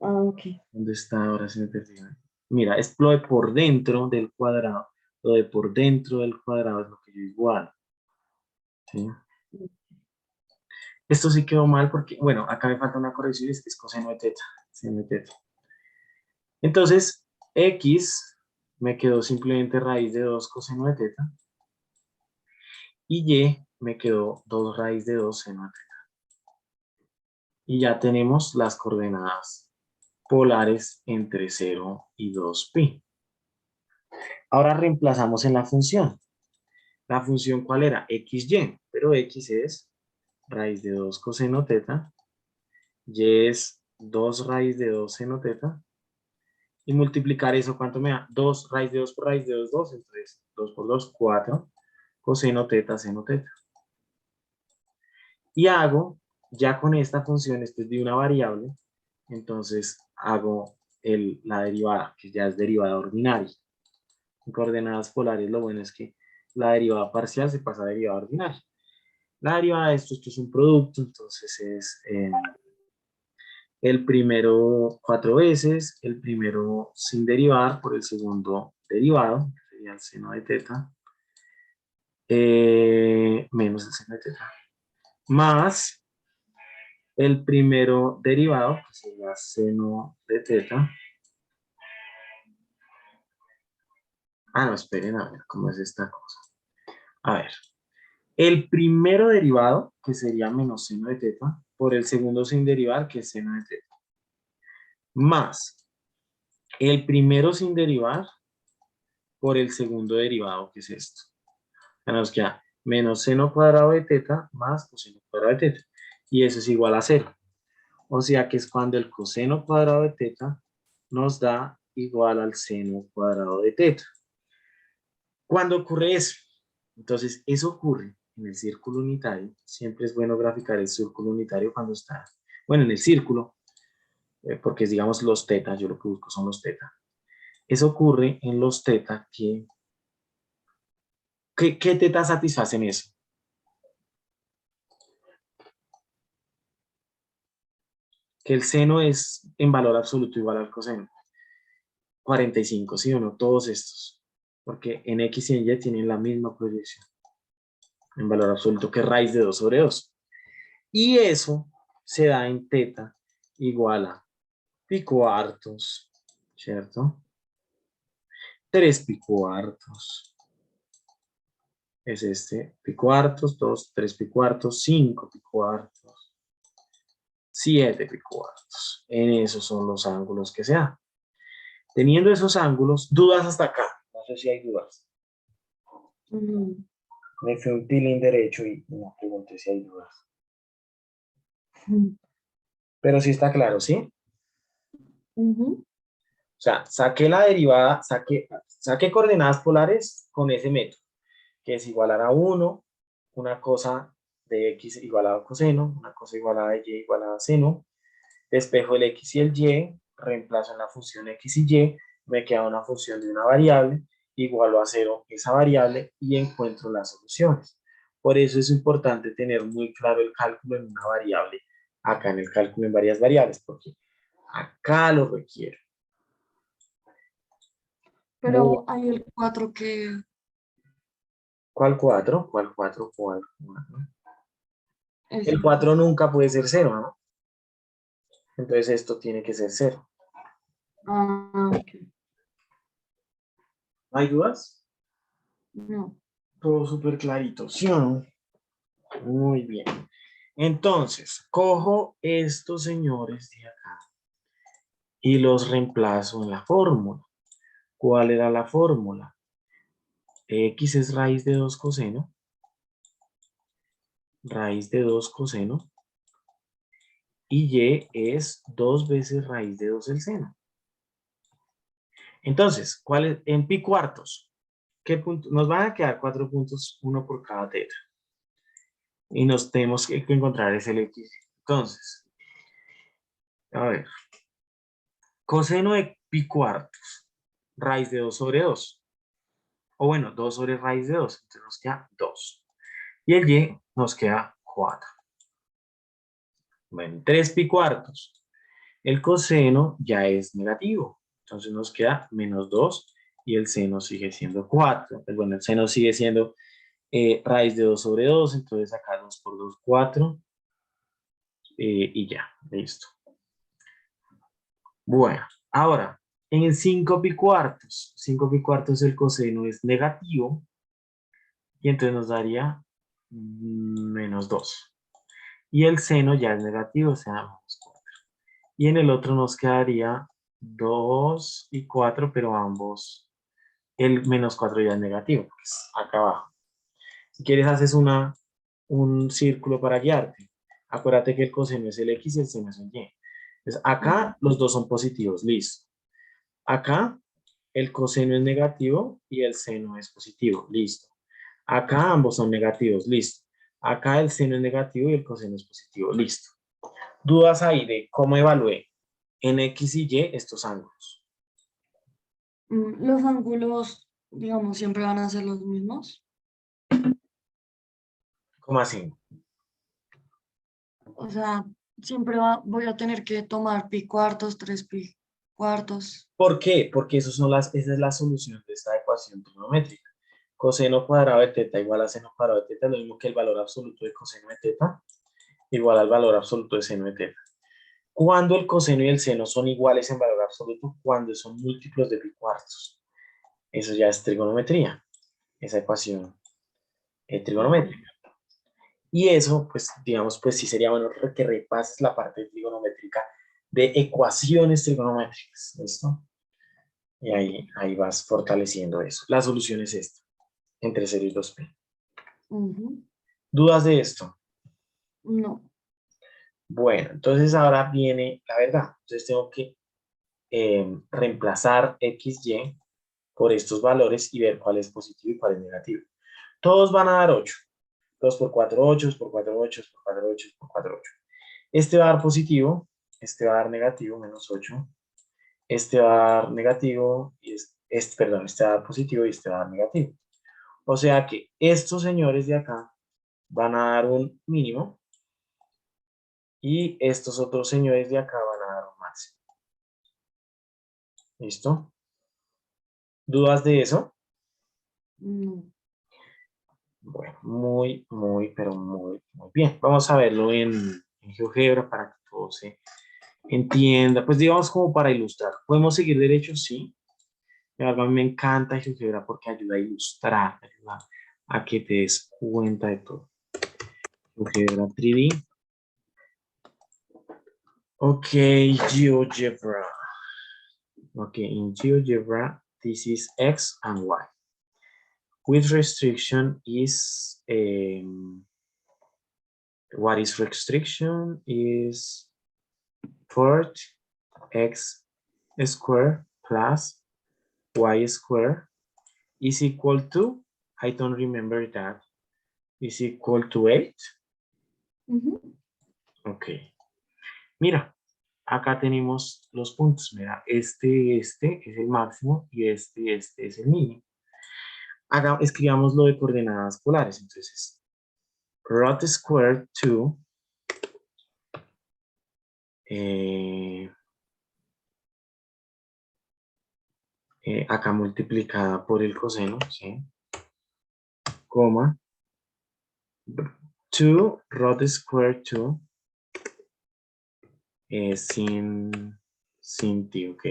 Ah, ok. ¿dónde está? Ahora se me perdió. Mira, es lo de por dentro del cuadrado. Lo de por dentro del cuadrado es lo que yo igual. ¿Sí? Esto sí quedó mal porque, bueno, acá me falta una corrección, es que es coseno de teta. Seno de teta. Entonces, x me quedó simplemente raíz de 2 coseno de teta. Y y me quedó 2 raíz de 2 seno de teta. Y ya tenemos las coordenadas polares entre 0 y 2pi. Ahora reemplazamos en la función. ¿La función cuál era? XY, pero x es raíz de 2 coseno teta, y es 2 raíz de 2 seno teta, y multiplicar eso, ¿cuánto me da? 2 raíz de 2 por raíz de 2, 2, entonces 2 por 2, 4, coseno teta, seno teta. Y hago, ya con esta función, esto es de una variable, entonces hago la derivada, que ya es derivada ordinaria. En coordenadas polares, lo bueno es que la derivada parcial se pasa a derivada ordinaria. La derivada de esto es un producto, entonces el primero 4 veces, el primero sin derivar por el segundo derivado, que sería el seno de teta, menos el seno de teta, más el primero derivado, que sería seno de teta. Ah, no, esperen a ver cómo es esta cosa. A ver, el primero derivado, que sería menos seno de teta, por el segundo sin derivar, que es seno de teta, más el primero sin derivar por el segundo derivado, que es esto. Ya nos queda menos seno cuadrado de teta más coseno cuadrado de teta. Y eso es igual a 0. O sea que es cuando el coseno cuadrado de teta nos da igual al seno cuadrado de teta. ¿Cuándo ocurre eso? Entonces, eso ocurre en el círculo unitario. Siempre es bueno graficar el círculo unitario cuando está, bueno, en el círculo, porque es, digamos, los tetas, yo lo que busco son los tetas. Eso ocurre en los tetas que... ¿Qué tetas satisfacen eso? Que el seno es en valor absoluto igual al coseno. 45, ¿sí o no? Todos estos. Porque en X y en Y tienen la misma proyección en valor absoluto que raíz de 2 sobre 2. Y eso se da en teta igual a pi cuartos, ¿cierto? 3 pi cuartos. Es este, pi cuartos, 2, 3 pi cuartos, 5 pi cuartos, 7 pi cuartos. En esos son los ángulos que se dan. Teniendo esos ángulos, dudas hasta acá. No sé si hay dudas. Me fui un tilín derecho y no pregunté si hay dudas. Pero sí está claro, ¿sí? O sea, saqué la derivada, saqué coordenadas polares con ese método, que es igualar a 1, una cosa de x igualado a coseno, una cosa igualada a y igualada a seno, despejo el x y el y, reemplazo en la función x y y, me queda una función de una variable, igualo a 0 esa variable y encuentro las soluciones. Por eso es importante tener muy claro el cálculo en una variable, acá en el cálculo en varias variables, porque acá lo requiero. Pero hay el 4 que... ¿Cuál 4? ¿Cuál 4? ¿Cuál 4? El Ese. 4 nunca puede ser 0, ¿no? Entonces esto tiene que ser 0. Ah, ok. ¿No hay dudas? No. Todo súper clarito, ¿sí o no? Muy bien. Entonces, cojo estos señores de acá y los reemplazo en la fórmula. ¿Cuál era la fórmula? X es raíz de 2 coseno, raíz de 2 coseno, y Y es 2 veces raíz de 2 el seno. Entonces, ¿cuál es? En pi cuartos, ¿qué punto? Nos van a quedar 4 puntos, uno por cada teta. Y nos tenemos que encontrar es el X. Entonces, a ver, coseno de pi cuartos, raíz de 2 sobre 2. O bueno, 2 sobre raíz de 2, entonces nos queda 2. Y el Y nos queda 4. Bueno, 3 pi cuartos. El coseno ya es negativo, entonces nos queda menos 2 y el seno sigue siendo 4. Bueno, el seno sigue siendo raíz de 2 sobre 2, entonces acá 2 por 2, 4. Y ya, listo. Bueno, ahora, en 5 pi cuartos, 5 pi cuartos el coseno es negativo y entonces nos daría menos 2. Y el seno ya es negativo, o sea, menos 4. Y en el otro nos quedaría 2 y 4, pero ambos, el menos 4 ya es negativo, pues acá abajo. Si quieres haces un círculo para guiarte. Acuérdate que el coseno es el X y el seno es el Y. Entonces acá los dos son positivos, listo. Acá el coseno es negativo y el seno es positivo, listo. Acá ambos son negativos, listo. Acá el seno es negativo y el coseno es positivo, listo. ¿Dudas ahí de cómo evalué en X y Y estos ángulos? Los ángulos, digamos, siempre van a ser los mismos. ¿Cómo así? O sea, siempre voy a tener que tomar pi cuartos, 3 pi cuartos. ¿Por qué? Porque esa es la solución de esta ecuación trigonométrica. Coseno cuadrado de teta igual a seno cuadrado de teta, es lo mismo que el valor absoluto de coseno de teta igual al valor absoluto de seno de teta. Cuando el coseno y el seno son iguales en valor absoluto, cuando son múltiplos de pi cuartos. Eso ya es trigonometría, esa ecuación trigonométrica. Y eso, pues, digamos, pues sí sería bueno que repases la parte trigonométrica de ecuaciones trigonométricas, ¿listo? Y ahí vas fortaleciendo eso. La solución es esta, entre 0 y 2p. ¿Dudas de esto? No. Bueno, entonces ahora viene la verdad. Entonces tengo que reemplazar XY por estos valores y ver cuál es positivo y cuál es negativo. Todos van a dar 8. 2 por 4, 8, 2 por 4, 8, 2 por 4, 8, 2 por 4, 8. Este va a dar positivo, este va a dar negativo, menos 8. Este va a dar negativo, y perdón, este va a dar positivo y este va a dar negativo. O sea que estos señores de acá van a dar un mínimo y estos otros señores de acá van a dar un máximo. ¿Listo? ¿Dudas de eso? No. Bueno, pero muy bien. Vamos a verlo en GeoGebra para que todo se entienda. Pues digamos como para ilustrar. ¿Podemos seguir derecho? Sí. La verdad, me encanta GeoGebra porque ayuda a ilustrar, ayuda a que te des cuenta de todo. GeoGebra 3D. Ok, GeoGebra. Ok, in GeoGebra, this is X and Y. With restriction is, what is restriction is 4x squared plus y squared is equal to, I don't remember that, is equal to 8. Ok. Mira, acá tenemos los puntos. Mira, este es el máximo y este es el mínimo. Escribamos lo de coordenadas polares. Entonces, root square 2 acá multiplicada por el coseno, ¿sí? Coma 2 root square 2 sin t, ok.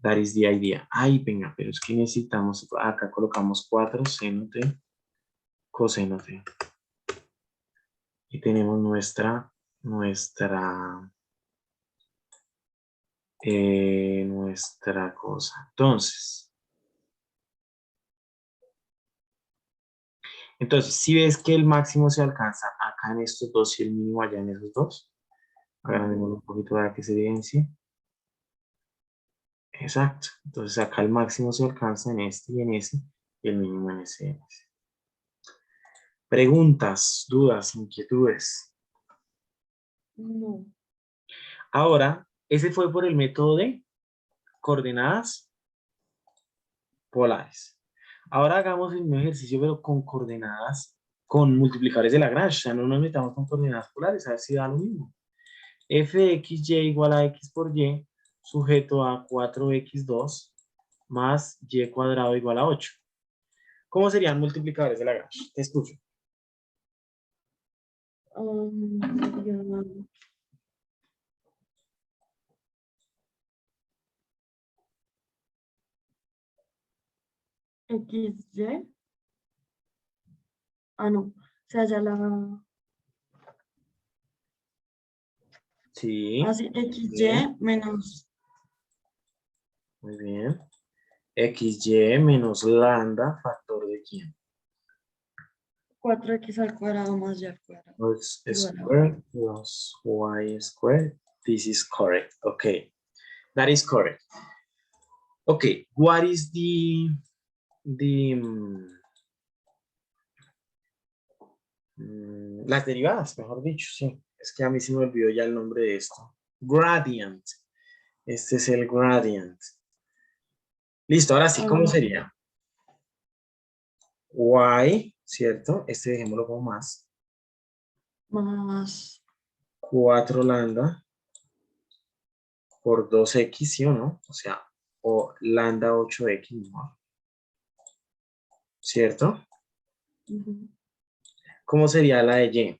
That is the idea. Ay, venga, pero es que necesitamos, acá colocamos 4 seno t, coseno t. Y tenemos nuestra cosa. Entonces, si ves que el máximo se alcanza acá en estos dos y el mínimo allá en esos dos, agrandémoslo un poquito para que se evidencie. Exacto. Entonces acá el máximo se alcanza en este y en ese, y el mínimo en ese y en ese. Preguntas, dudas, inquietudes. No. Ahora, ese fue por el método de coordenadas polares. Ahora hagamos el mismo ejercicio, pero con coordenadas, con multiplicadores de Lagrange. O sea, no nos metamos con coordenadas polares, a ver si da lo mismo. F de xy igual a x por y, sujeto a 4x2 más y cuadrado igual a 8. ¿Cómo serían multiplicadores de Lagrange? Te escucho. Sería XY. Ah, no. O sea, ya la. Sí. Así, Bien. XY menos. Muy bien. XY menos lambda, factor de quién? 4x al cuadrado más y al cuadrado. X Igual a 8. squared plus y squared. This is correct. Okay. That is correct. Okay. What is las derivadas, mejor dicho, sí. Es que a mí se me olvidó ya el nombre de esto. Gradient. Este es el gradient. Listo, ahora sí, ¿cómo sería? Y, ¿cierto? Este dejémoslo como más. Más 4 lambda por 2x, ¿sí o no? O sea, o lambda 8x, ¿no? ¿Cierto? Ujú. ¿Cómo sería la de y?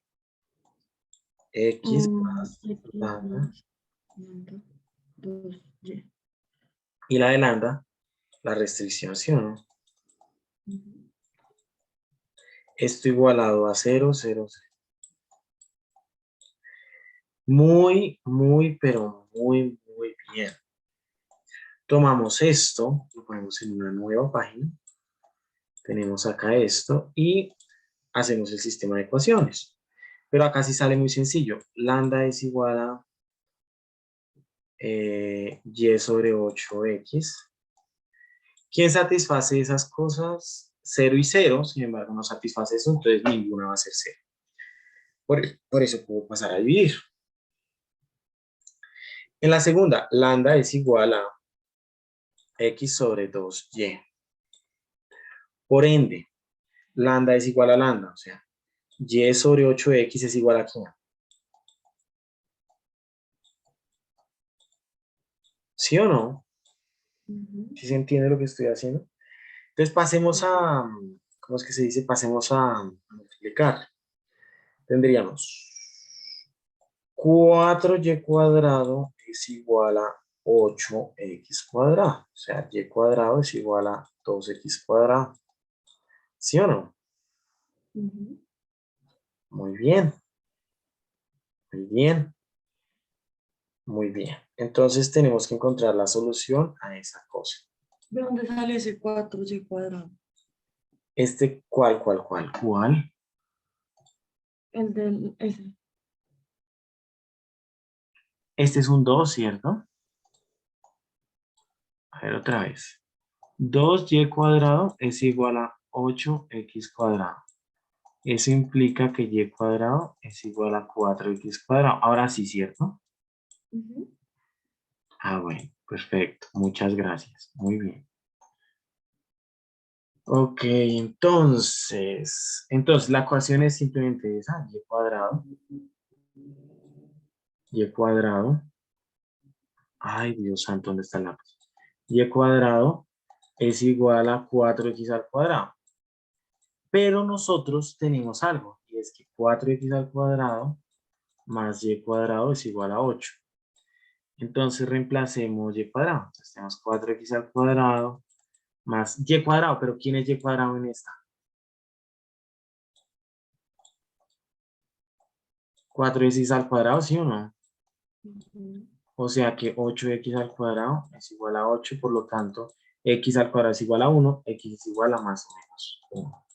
X más X lambda. más lambda 2y. Y la de lambda, la restricción, ¿sí o no? Ujú. Esto igualado a 0, 0, 0. Muy, muy, pero muy, muy bien. Tomamos esto, lo ponemos en una nueva página. Tenemos acá esto y hacemos el sistema de ecuaciones. Pero acá sí sale muy sencillo. Lambda es igual a y sobre 8x. ¿Quién satisface esas cosas? 0 y 0, sin embargo no satisface eso, entonces ninguna va a ser 0. Por eso puedo pasar a dividir. En la segunda, lambda es igual a x sobre 2y. Por ende, lambda es igual a lambda, o sea, y sobre 8x es igual a ¿qué? ¿Sí o no? Ujú. ¿Sí se entiende lo que estoy haciendo? Entonces pasemos a, ¿cómo es que se dice? Pasemos a multiplicar. Tendríamos 4y cuadrado es igual a 8x cuadrado. O sea, y cuadrado es igual a 2x cuadrado. ¿Sí o no? Ujú. Muy bien, muy bien, muy bien. Entonces tenemos que encontrar la solución a esa cosa. ¿De dónde sale ese 4y cuadrado? ¿Cuál? El del S. Este es un 2, ¿cierto? A ver otra vez. 2y cuadrado es igual a 8x cuadrado. Eso implica que y cuadrado es igual a 4x cuadrado. Ahora sí, ¿cierto? Ujú. Ah, bueno, perfecto. Muchas gracias. Muy bien. Ok, entonces la ecuación es simplemente esa, y cuadrado. Ay, Dios santo, ¿dónde está el lápiz? Y cuadrado es igual a 4x al cuadrado. Pero nosotros tenemos algo, y es que 4x al cuadrado más y cuadrado es igual a 8. Entonces reemplacemos y cuadrado. Entonces tenemos 4x al cuadrado más y cuadrado. ¿Pero quién es y cuadrado en esta? 4x al cuadrado, ¿sí o no? Ujú. O sea que 8x al cuadrado es igual a 8, por lo tanto, x al cuadrado es igual a 1, x es igual a más o menos 1.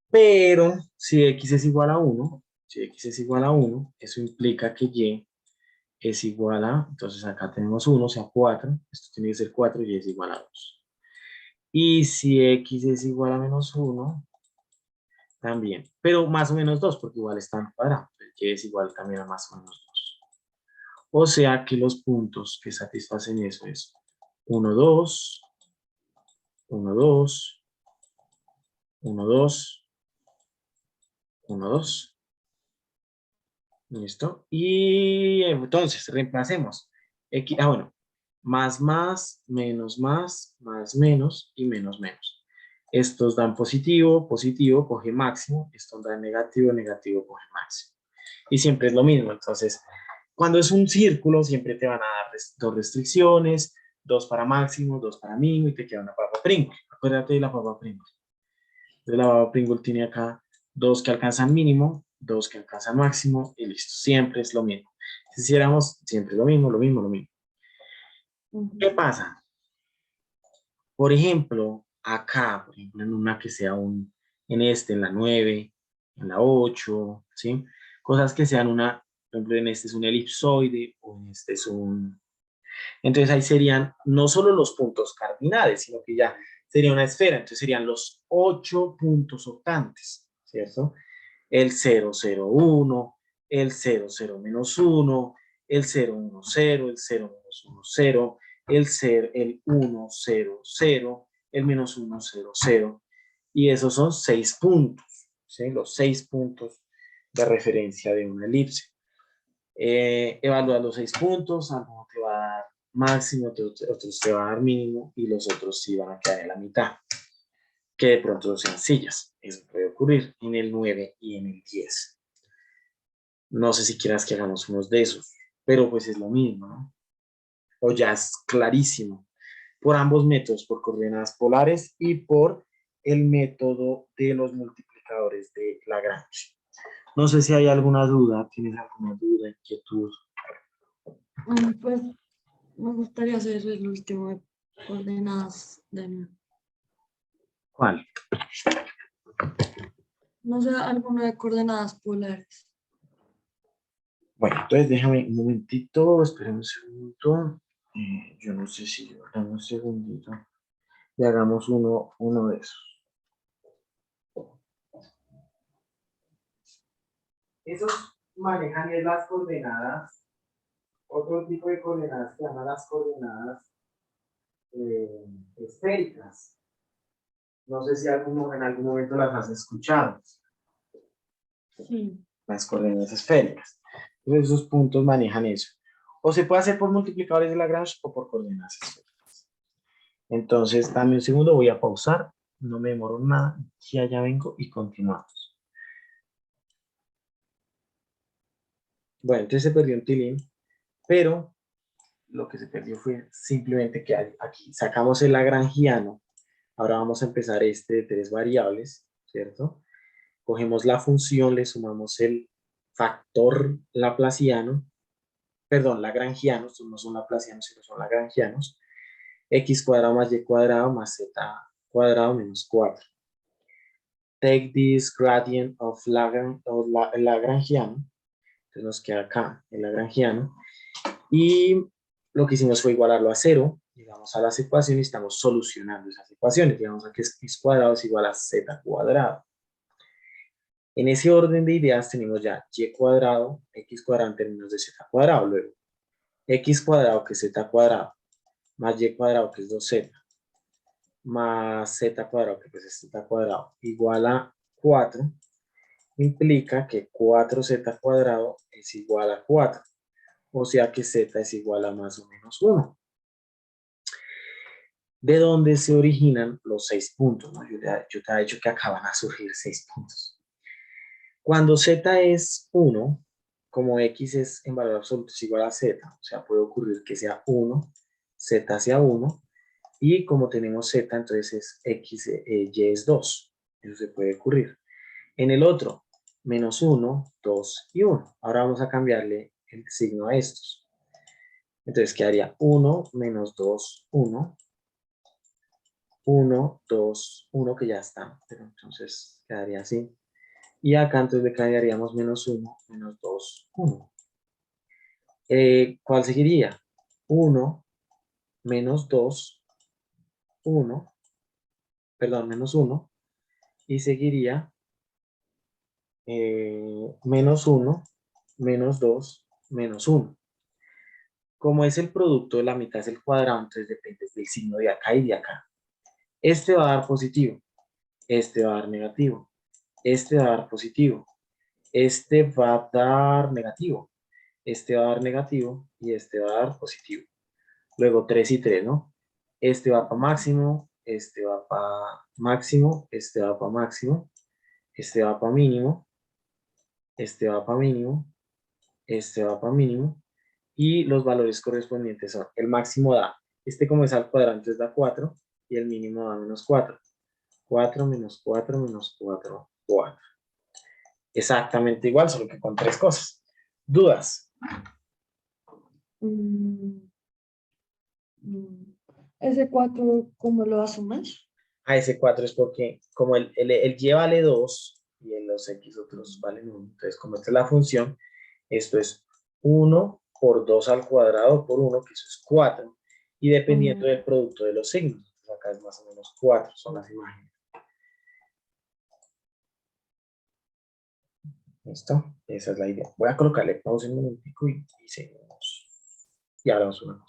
Pero si x es igual a 1, si x es igual a 1, eso implica que y es igual a, entonces acá tenemos 1, o sea 4, esto tiene que ser 4 y es igual a 2. Y si x es igual a menos 1, también, pero más o menos 2, porque igual está en cuadrado, y es igual también a más o menos 2. O sea que los puntos que satisfacen eso es 1, 2, 1, 2, 1, 2, 1, 2. ¿Listo? Y entonces reemplacemos. Bueno, más, menos, más, y menos, menos. Estos dan positivo, positivo, coge máximo. Estos dan negativo, negativo, coge máximo. Y siempre es lo mismo. Entonces, cuando es un círculo, siempre te van a dar dos restricciones, dos para máximo, dos para mínimo, y te queda una papa Pringles. Acuérdate de la papa Pringles. Entonces, la papa Pringles tiene acá dos que alcanzan mínimo, dos que alcanzan máximo, y listo. Siempre es lo mismo. Si hiciéramos siempre lo mismo, lo mismo, lo mismo. ¿Qué Ujú. pasa? Por ejemplo, acá, por ejemplo, en una que sea en la 9, en la 8, ¿sí? Cosas que sean por ejemplo, en este es un elipsoide, o en este es un... Entonces ahí serían no solo los puntos cardinales, sino que ya sería una esfera, entonces serían los 8 puntos octantes, ¿cierto? El 0, 0, 1, el 0, 0, menos 1, el 0, 1, 0, el 0, menos 1, 0, el 1, 0, 0, el menos 1, 0, 0. Y esos son 6 puntos, ¿sí? Los 6 puntos de referencia de una elipse. Evalúa los 6 puntos, alguno te va a dar máximo, otros te va a dar mínimo y los otros sí van a quedar en la mitad. Que de pronto sean sencillas. Eso puede ocurrir en el 9 y en el 10. No sé si quieras que hagamos unos de esos, pero pues es lo mismo, ¿no? O ya es clarísimo. Por ambos métodos, por coordenadas polares y por el método de los multiplicadores de Lagrange. No sé si hay alguna duda, ¿tienes alguna duda, inquietud? Pues me gustaría hacer el último de coordenadas de nuevo. ¿Cuál? No sé, alguno de coordenadas polares. Bueno, entonces déjame un momentito, espera un segundo. Yo no sé si, dame un segundito. Y hagamos uno de esos. Esos manejan las coordenadas, otro tipo de coordenadas que llaman las coordenadas esféricas. No sé si en algún momento las has escuchado, Sí. las coordenadas esféricas. Entonces esos puntos manejan eso. O se puede hacer por multiplicadores de Lagrange o por coordenadas esféricas. Entonces, dame un segundo, voy a pausar, no me demoro nada, ya vengo y continuamos. Bueno, entonces se perdió un tilín, pero lo que se perdió fue simplemente que aquí sacamos el lagrangiano. Ahora vamos a empezar este de 3 variables, ¿cierto? Cogemos la función, le sumamos el factor laplaciano, perdón, lagrangiano, estos no son laplacianos, sino son lagrangianos, x cuadrado más y cuadrado más z cuadrado menos 4. Take this gradient of Lagrangiano, entonces nos queda acá el lagrangiano, y lo que hicimos fue igualarlo a 0, llegamos a las ecuaciones y estamos solucionando esas ecuaciones, digamos que x cuadrado es igual a z cuadrado. En ese orden de ideas tenemos ya y cuadrado, x cuadrado en términos de z cuadrado, luego x cuadrado que es z cuadrado, más y cuadrado que es 2z, más z cuadrado que pues es z cuadrado, igual a 4, implica que 4z cuadrado es igual a 4, o sea que z es igual a más o menos 1. ¿De dónde se originan los 6 puntos? ¿No? Yo te he dicho que acaban a surgir 6 puntos. Cuando z es 1, como x es en valor absoluto es igual a z, o sea, puede ocurrir que sea 1, z sea 1, y como tenemos z, entonces es x, y es 2. Eso se puede ocurrir. En el otro, menos 1, 2 y 1. Ahora vamos a cambiarle el signo a estos. Entonces quedaría 1, menos 2, 1. 1, 2, 1 que ya está. Pero entonces quedaría así. Y acá entonces le quedaríamos menos 1, menos 2, 1. ¿Cuál seguiría? 1, menos 2, 1. Perdón, menos 1. Y seguiría menos 1, menos 2, menos 1. Como es el producto de la mitad es el cuadrado, entonces depende del signo de acá y de acá. Este va a dar positivo, este va a dar negativo, este va a dar positivo, este va a dar negativo, este va a dar negativo y este va a dar positivo. Luego 3 y 3, ¿no? Este va para máximo, este va para máximo, este va para máximo, este va para mínimo, este va para mínimo, este va para mínimo, y los valores correspondientes son, el máximo da, como es al cuadrado, entonces da 4, y el mínimo da menos 4. 4 menos 4 menos 4, 4. Exactamente igual, solo que con 3 cosas. ¿Dudas? Mm, mm. Ese 4, ¿cómo lo asumes? A ese 4 es porque como el y vale 2 y en los x otros valen 1, entonces como esta es la función, esto es 1 por 2 al cuadrado por 1, que eso es 4, y dependiendo del producto de los signos, pues acá es más o menos 4, son las imágenes. ¿Listo? Esa es la idea. Voy a colocarle pausa un momentico y seguimos. Y hablamos una cosa.